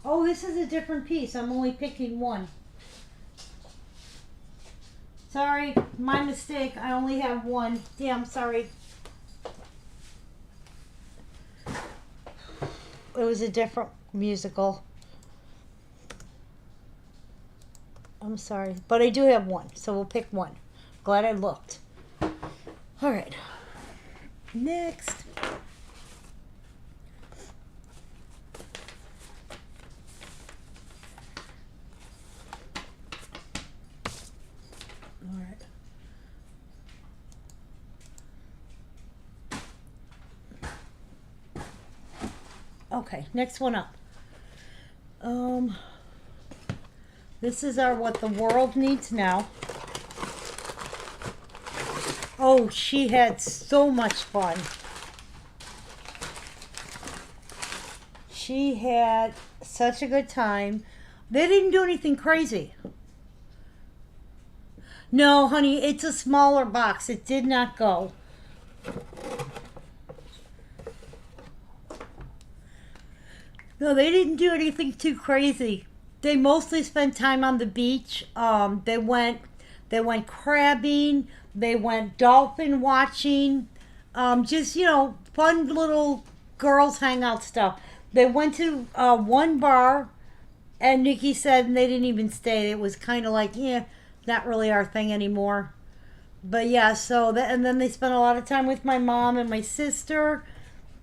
Oh, this is a different piece. I'm only picking one. Sorry, my mistake. I only have one. Damn, sorry. It was a different musical. I'm sorry. But I do have one, so we'll pick one. Glad I looked. All right. Next. All right. Okay, next one up. This is our What the World Needs Now. Oh, she had so much fun. She had such a good time. They didn't do anything crazy. No, honey, it's a smaller box. It did not go. No, they didn't do anything too crazy. They mostly spent time on the beach. They went crabbing. They went dolphin watching. Just fun little girls hangout stuff. They went to one bar, and Nikki said they didn't even stay. It was kind of like, yeah, not really our thing anymore. But yeah, so that, and then they spent a lot of time with my mom and my sister.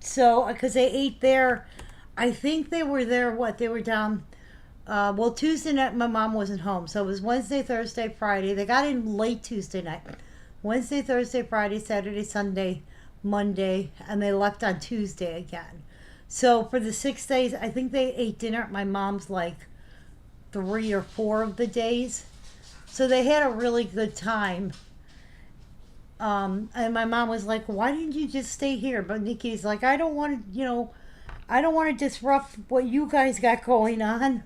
So because they ate there, I think they were there. What they were down. Well, Tuesday night my mom wasn't home, so it was Wednesday, Thursday, Friday. They got in late Tuesday night. Wednesday, Thursday, Friday, Saturday, Sunday, Monday, and they left on Tuesday again. So for the 6 days, I think they ate dinner at my mom's like 3 or 4 of the days. So they had a really good time. And my mom was like, "Why didn't you just stay here?" But Nikki's like, "I don't want to, I don't want to disrupt what you guys got going on."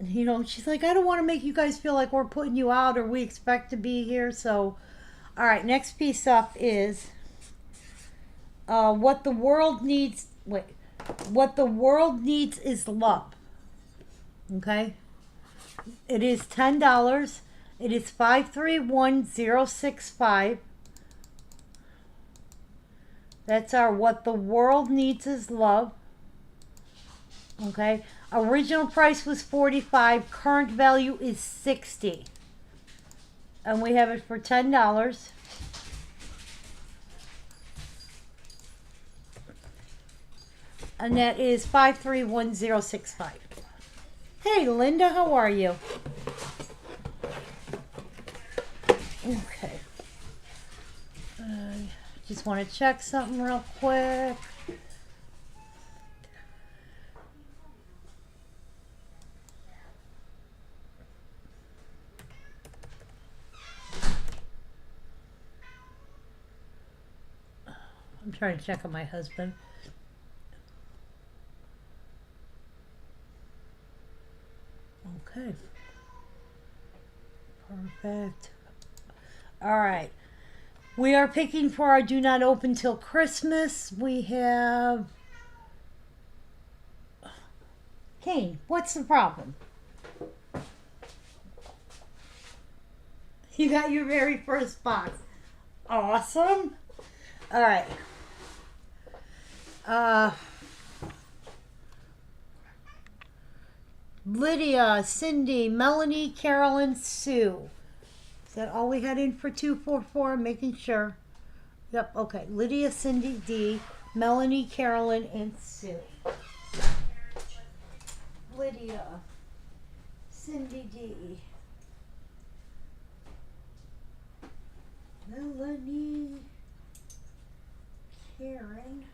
She's like, "I don't want to make you guys feel like we're putting you out or we expect to be here." So, all right, next piece up is what the world needs. Wait, what the world needs is love. Okay, it is $10. It is 531065. That's our what the world needs is love. Okay. Original price was $45. Current value is $60. And we have it for $10. And that is 531065. Hey Linda, how are you? Okay. Just want to check something real quick. I'm trying to check on my husband. Okay. Perfect. All right. We are picking for our do not open till Christmas. We have Kane. What's the problem? You got your very first box. Awesome. All right. Lydia, Cindy, Melanie, Carolyn, Sue. Is that all we had in for 244? Making sure. Yep, okay. Lydia, Cindy, D, Melanie, Carolyn, and Sue. Lydia, Cindy, D, Melanie, Karen,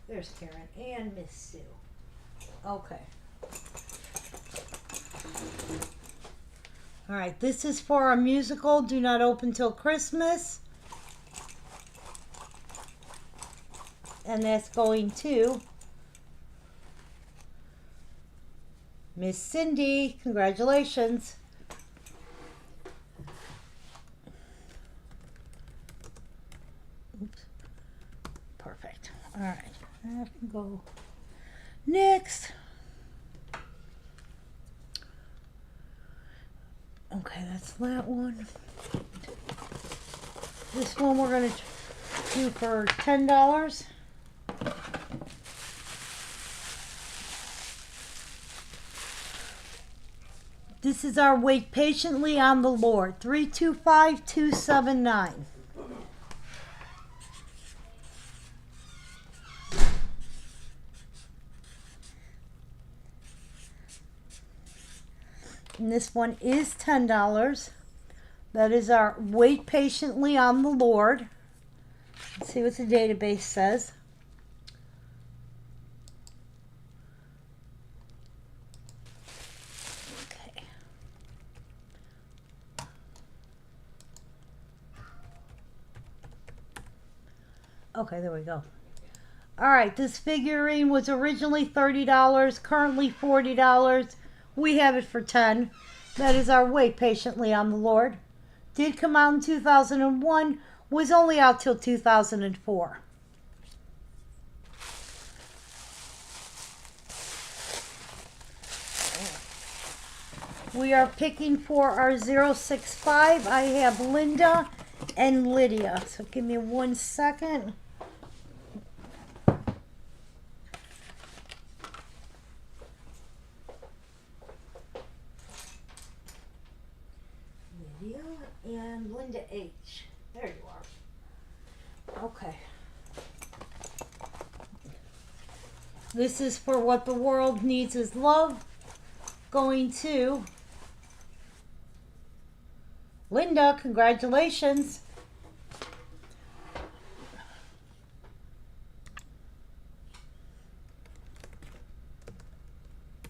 there's Karen, and Miss Sue. Okay. All right, this is for our musical, Do Not Open Till Christmas. And that's going to Miss Cindy. Congratulations. Oops. Perfect. All right, I can go next. Okay, that's that one. This one we're going to do for $10. This is our Wait Patiently on the Lord. 325279. And this one is $10. That is our Wait Patiently on the Lord. Let's see what the database says. Okay. Okay, there we go. All right, this figurine was originally $30, currently $40. We have it for $10. That is our Wait Patiently on the Lord. Did come out in 2001, was only out till 2004. We are picking for our 065. I have Linda and Lydia. So give me 1 second. Lydia and Linda H. There you are. Okay. This is for What the World Needs Is Love. Going to Linda, congratulations.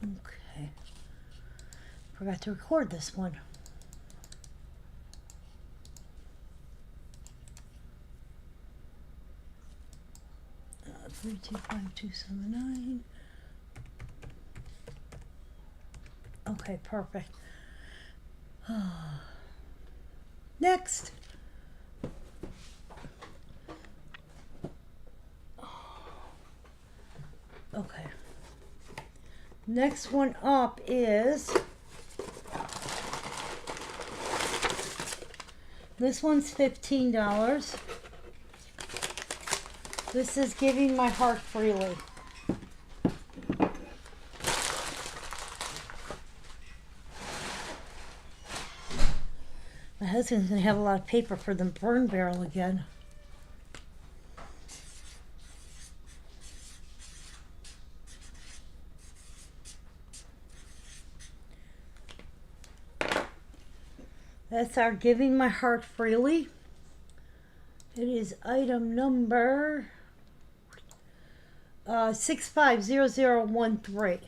Okay. Forgot to record this one. 325279. Okay, perfect. Next. Okay. Next one up is this one's $15. This is Giving My Heart Freely. My husband's gonna have a lot of paper for the burn barrel again. That's our Giving My Heart Freely. It is item number 650013.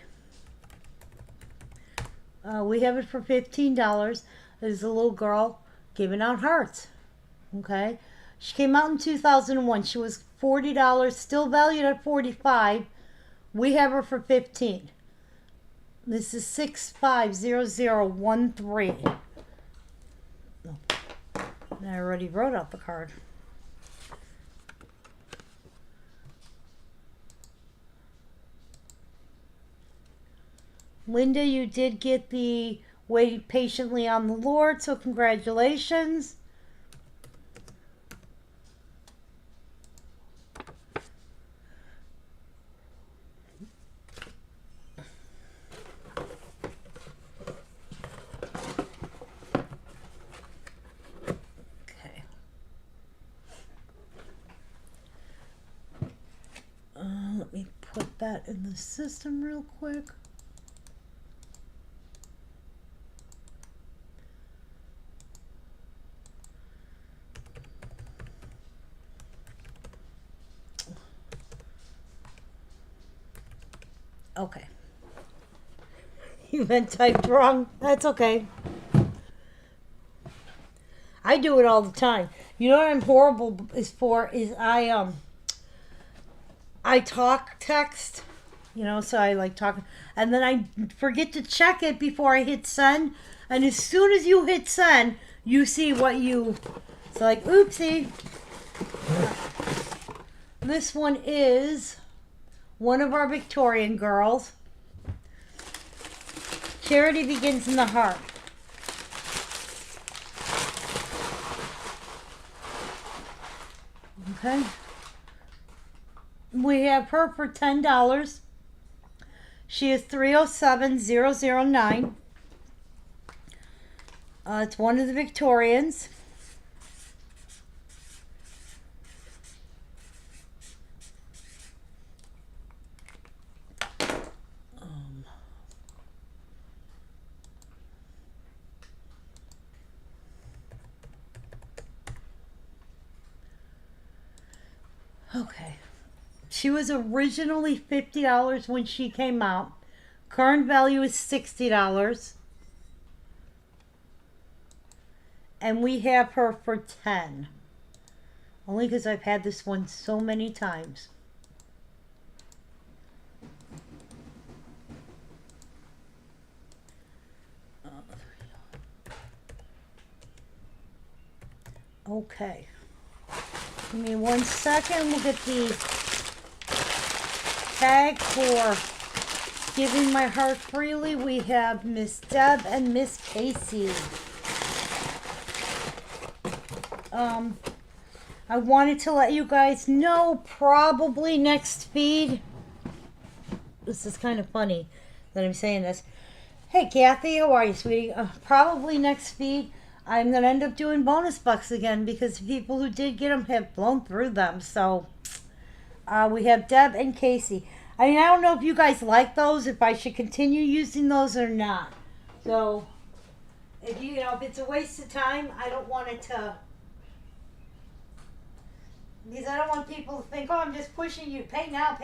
We have it for $15. There's a little girl giving out hearts. Okay, she came out in 2001. She was $40, still valued at $45. We have her for $15. This is 650013. Oh, and I already wrote out the card. Linda, you did get the Wait Patiently on the Lord, so congratulations. Okay. Let me put that in the system real quick. Okay. You meant typed wrong. That's okay. I do it all the time. You know what I'm horrible is for is I talk text, you know, so I like talking and then I forget to check it before I hit send, and as soon as you hit send, you see what you it's like oopsie. This one is one of our Victorian girls. Charity Begins in the Heart. Okay. We have her for $10. She is 307009. It's one of the Victorians. Okay. She was originally $50 when she came out. Current value is $60. And we have her for $10. Only because I've had this one so many times. Okay. Give me 1 second. We'll get the tag for Giving My Heart Freely. We have Miss Deb and Miss Casey. I wanted to let you guys know probably next feed. This is kind of funny that I'm saying this. Hey Kathy, how are you, sweetie? Probably next feed I'm going to end up doing bonus bucks again because the people who did get them have blown through them. So we have Deb and Casey. I mean, I don't know if you guys like those, if I should continue using those or not. So if if it's a waste of time, I don't want it to, because I don't want people to think, oh, I'm just pushing you. Pay now,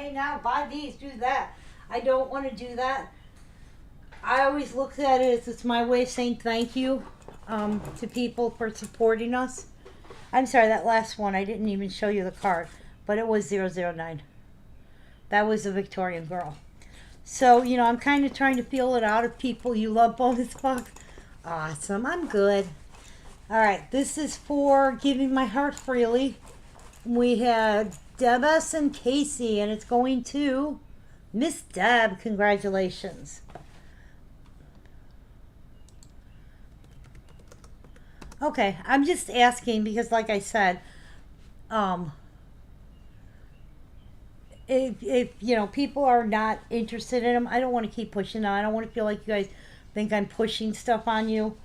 buy these, do that. I don't want to do that. I always look at it as it's my way of saying thank you to people for supporting us. I'm sorry, that last one, I didn't even show you the card, but it was 009. That was a Victorian girl. So, I'm kind of trying to feel it out of people. You love bonus bucks? Awesome, I'm good. All right, this is for Giving My Heart Freely. We had Deb S. and Casey, and it's going to Miss Deb. Congratulations. Okay, I'm just asking because, like I said, if people are not interested in them, I don't want to keep pushing them. I don't want to feel like you guys think I'm pushing stuff on you.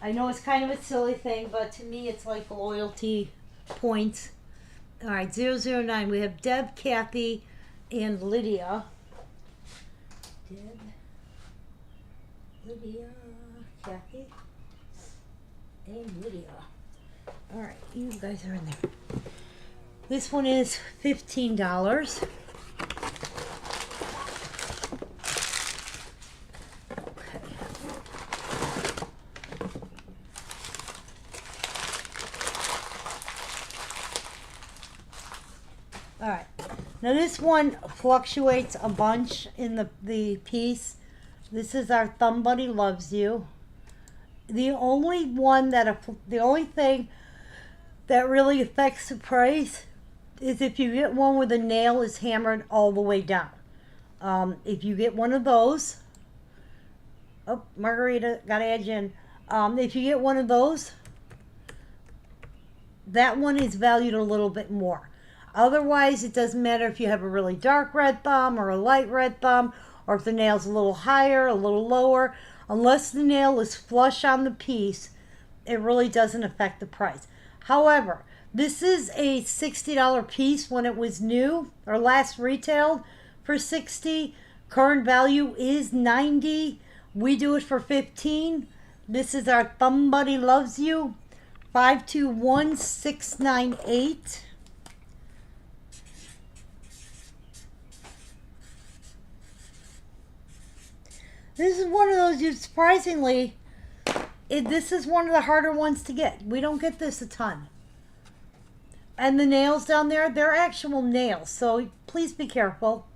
I know it's kind of a silly thing, but to me, it's like loyalty points. All right, 009. We have Deb, Kathy, and Lydia. Deb, Lydia, Kathy, and Lydia. All right, you guys are in there. This one is $15. Okay. All right. Now this one fluctuates a bunch in the piece. This is our Thumb Buddy Loves You. The only thing that really affects the price is if you get one where the nail is hammered all the way down. If you get one of those, oh, Margarita, gotta add you in. If you get one of those, that one is valued a little bit more. Otherwise, it doesn't matter if you have a really dark red thumb or a light red thumb, or if the nail's a little higher, a little lower. Unless the nail is flush on the piece, it really doesn't affect the price. However, this is a $60 piece when it was new or last retailed for $60. Current value is $90. We do it for $15. This is our Thumb Buddy Loves You. 521698. This is one of those, surprisingly, this is one of the harder ones to get. We don't get this a ton. And the nails down there, they're actual nails. So please be careful.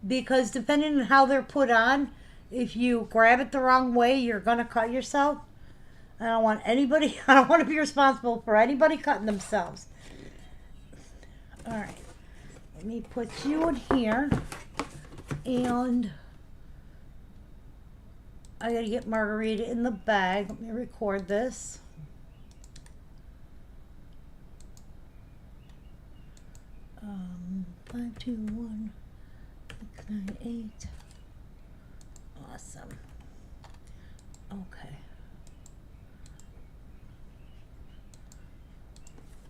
Because depending on how they're put on, if you grab it the wrong way, you're going to cut yourself. I don't want to be responsible for anybody cutting themselves. All right. Let me put you in here. And I got to get Margarita in the bag. Let me record this. Um, 521698. Awesome. Okay.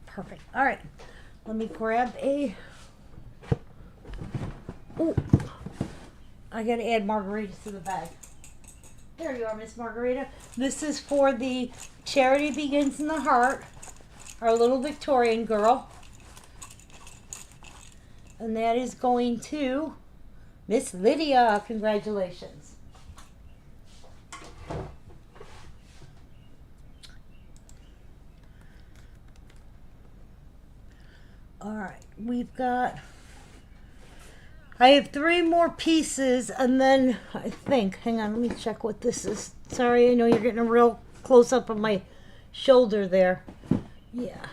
Perfect. All right. Let me grab a. Oh, I got to add Margarita to the bag. There you are, Miss Margarita. This is for the Charity Begins in the Heart, our little Victorian girl. And that is going to Miss Lydia. Congratulations. Alright, we've got... I have 3 more pieces, and then I think... Hang on, let me check what this is. Sorry, I know you're getting a real close-up of my shoulder there. Yeah.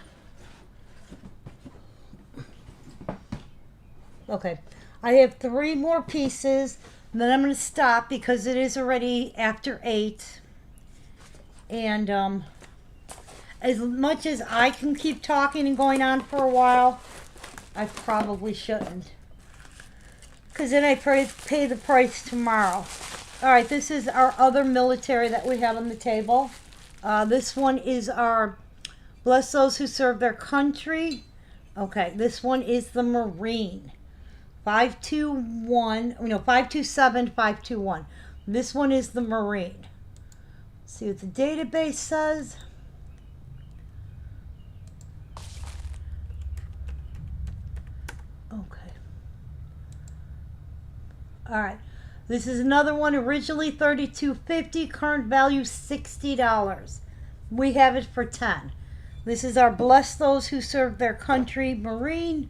Okay. I have 3 more pieces, and then I'm going to stop because it is already after 8. And as much as I can keep talking and going on for a while, I probably shouldn't. Because then I pay the price tomorrow. Alright, this is our other military that we have on the table. This one is our Bless Those Who Serve Their Country. Okay, this one is the Marine. 527, 521. This one is the Marine. Let's see what the database says. Okay. Alright. This is another one, originally $32.50, current value $60. We have it for 10. This is our Bless Those Who Serve Their Country Marine.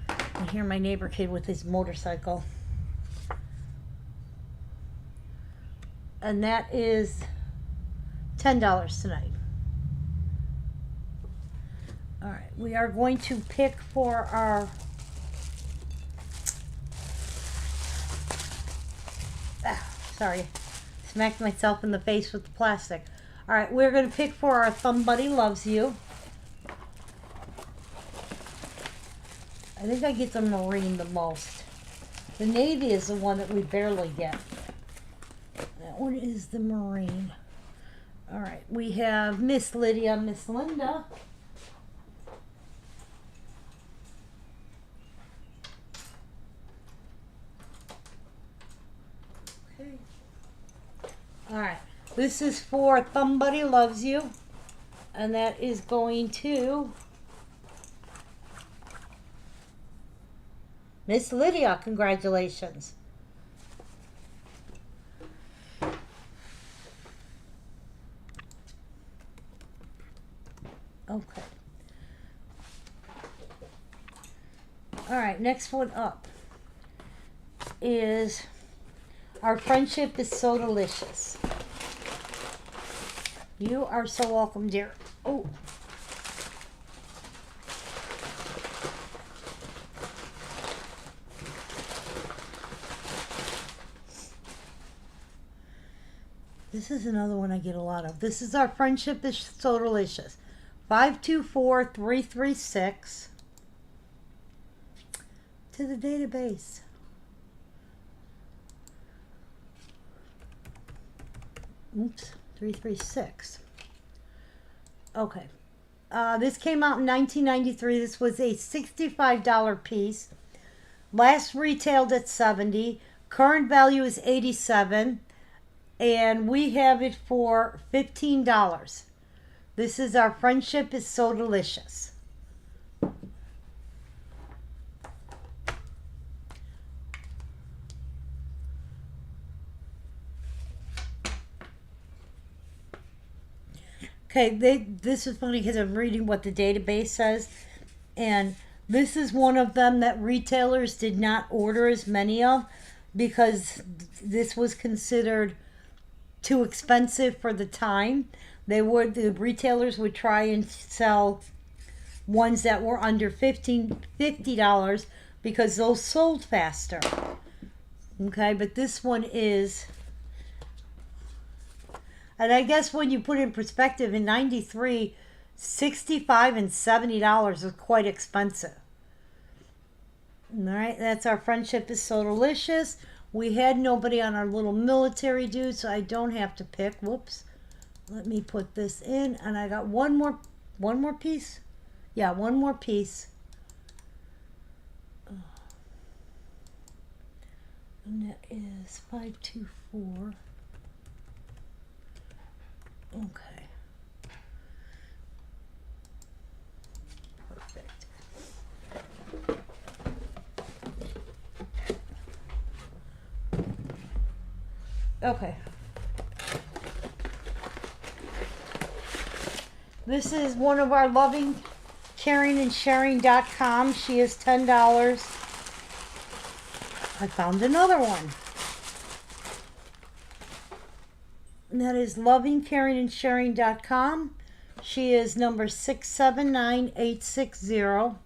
I hear my neighbor kid with his motorcycle. And that is $10 tonight. Alright, we are going to pick for our... sorry, smacked myself in the face with the plastic. Alright, we're going to pick for our Somebody Loves You. I think I get the Marine the most. The Navy is the one that we barely get. That one is the Marine. Alright, we have Miss Lydia, Miss Linda. Okay. Alright, this is for Somebody Loves You. And that is going to Miss Lydia. Congratulations. Okay. Alright, next one up is Our Friendship is So Delicious. You are so welcome, dear. Oh. This is another one I get a lot of. This is Our Friendship is So Delicious. 524336 to the database. Oops, 336. Okay. This came out in 1993. This was a $65 piece. Last retailed at $70. Current value is $87. And we have it for $15. This is Our Friendship is So Delicious. Okay, this is funny because I'm reading what the database says. And this is one of them that retailers did not order as many of because this was considered too expensive for the time. The retailers would try and sell ones that were under $50 because those sold faster. Okay, but this one is, and I guess when you put it in perspective, in 93, $65 and $70 is quite expensive. All right, that's Our Friendship is So Delicious. We had nobody on our little military dude, so I don't have to pick. Whoops. Let me put this in, and I got one more piece. Yeah, one more piece. And that is 524. Okay. Perfect. Okay. This is one of our loving, caring, and sharing.com. She is $10. I found another one. And that is loving, caring, and sharing.com. She is number 679860.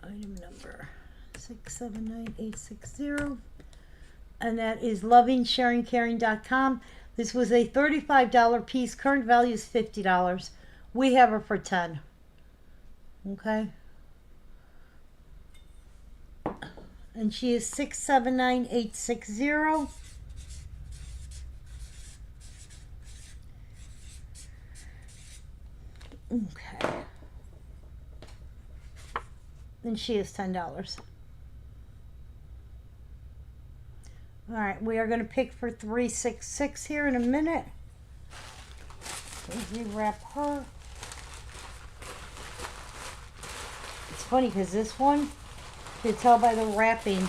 Item number 679860. And that is lovingsharingcaring.com. This was a $35 piece. Current value is $50. We have her for 10. Okay. And she is 679860. Okay. And she is $10. All right, we are going to pick for 366 here in a minute. Rewrap her. It's funny because this one, you can tell by the wrapping,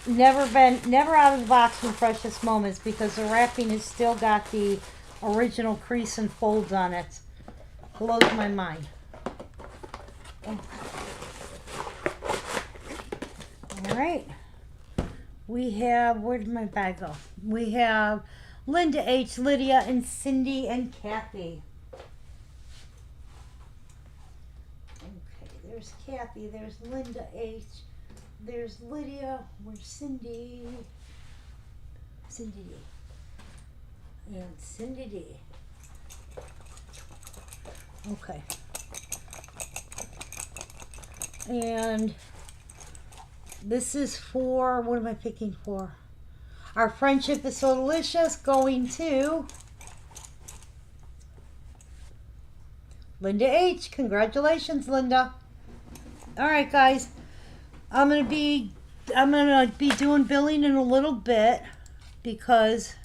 never out of the box from Precious Moments, because the wrapping has still got the original crease and folds on it. Blows my mind. Oh. All right. We have, where did my bag go? We have Linda H., Lydia, and Cindy, and Kathy. Okay, there's Kathy, there's Linda H., there's Lydia, where's Cindy? Cindy D. And Cindy D. Okay. And this is for, what am I picking for? Our friendship is so delicious, going to Linda H. Congratulations, Linda. All right, guys. I'm gonna be doing billing in a little bit because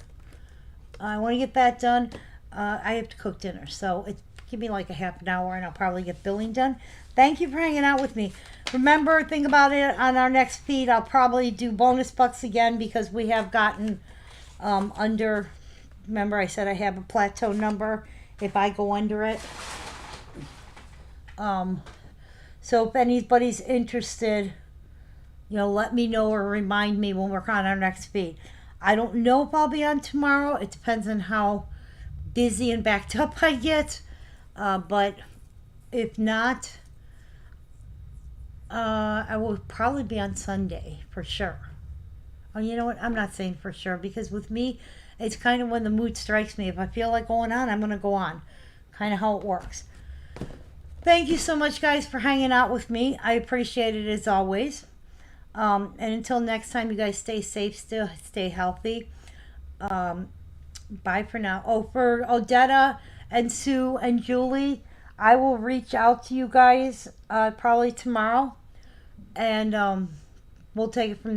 I want to get that done. I have to cook dinner, so give me like a half an hour and I'll probably get billing done. Thank you for hanging out with me. Remember, think about it, on our next feed, I'll probably do bonus bucks again because we have gotten under, remember I said I have a plateau number if I go under it. So if anybody's interested, let me know or remind me when we're on our next feed. I don't know if I'll be on tomorrow. It depends on how busy and backed up I get. But if not, I will probably be on Sunday for sure. Oh, you know what? I'm not saying for sure because with me, it's kind of when the mood strikes me. If I feel like going on, I'm going to go on. Kind of how it works. Thank you so much, guys, for hanging out with me. I appreciate it as always. And until next time, you guys stay safe, still stay healthy. Bye for now. Oh, for Odetta and Sue and Julie, I will reach out to you guys probably tomorrow. And we'll take it from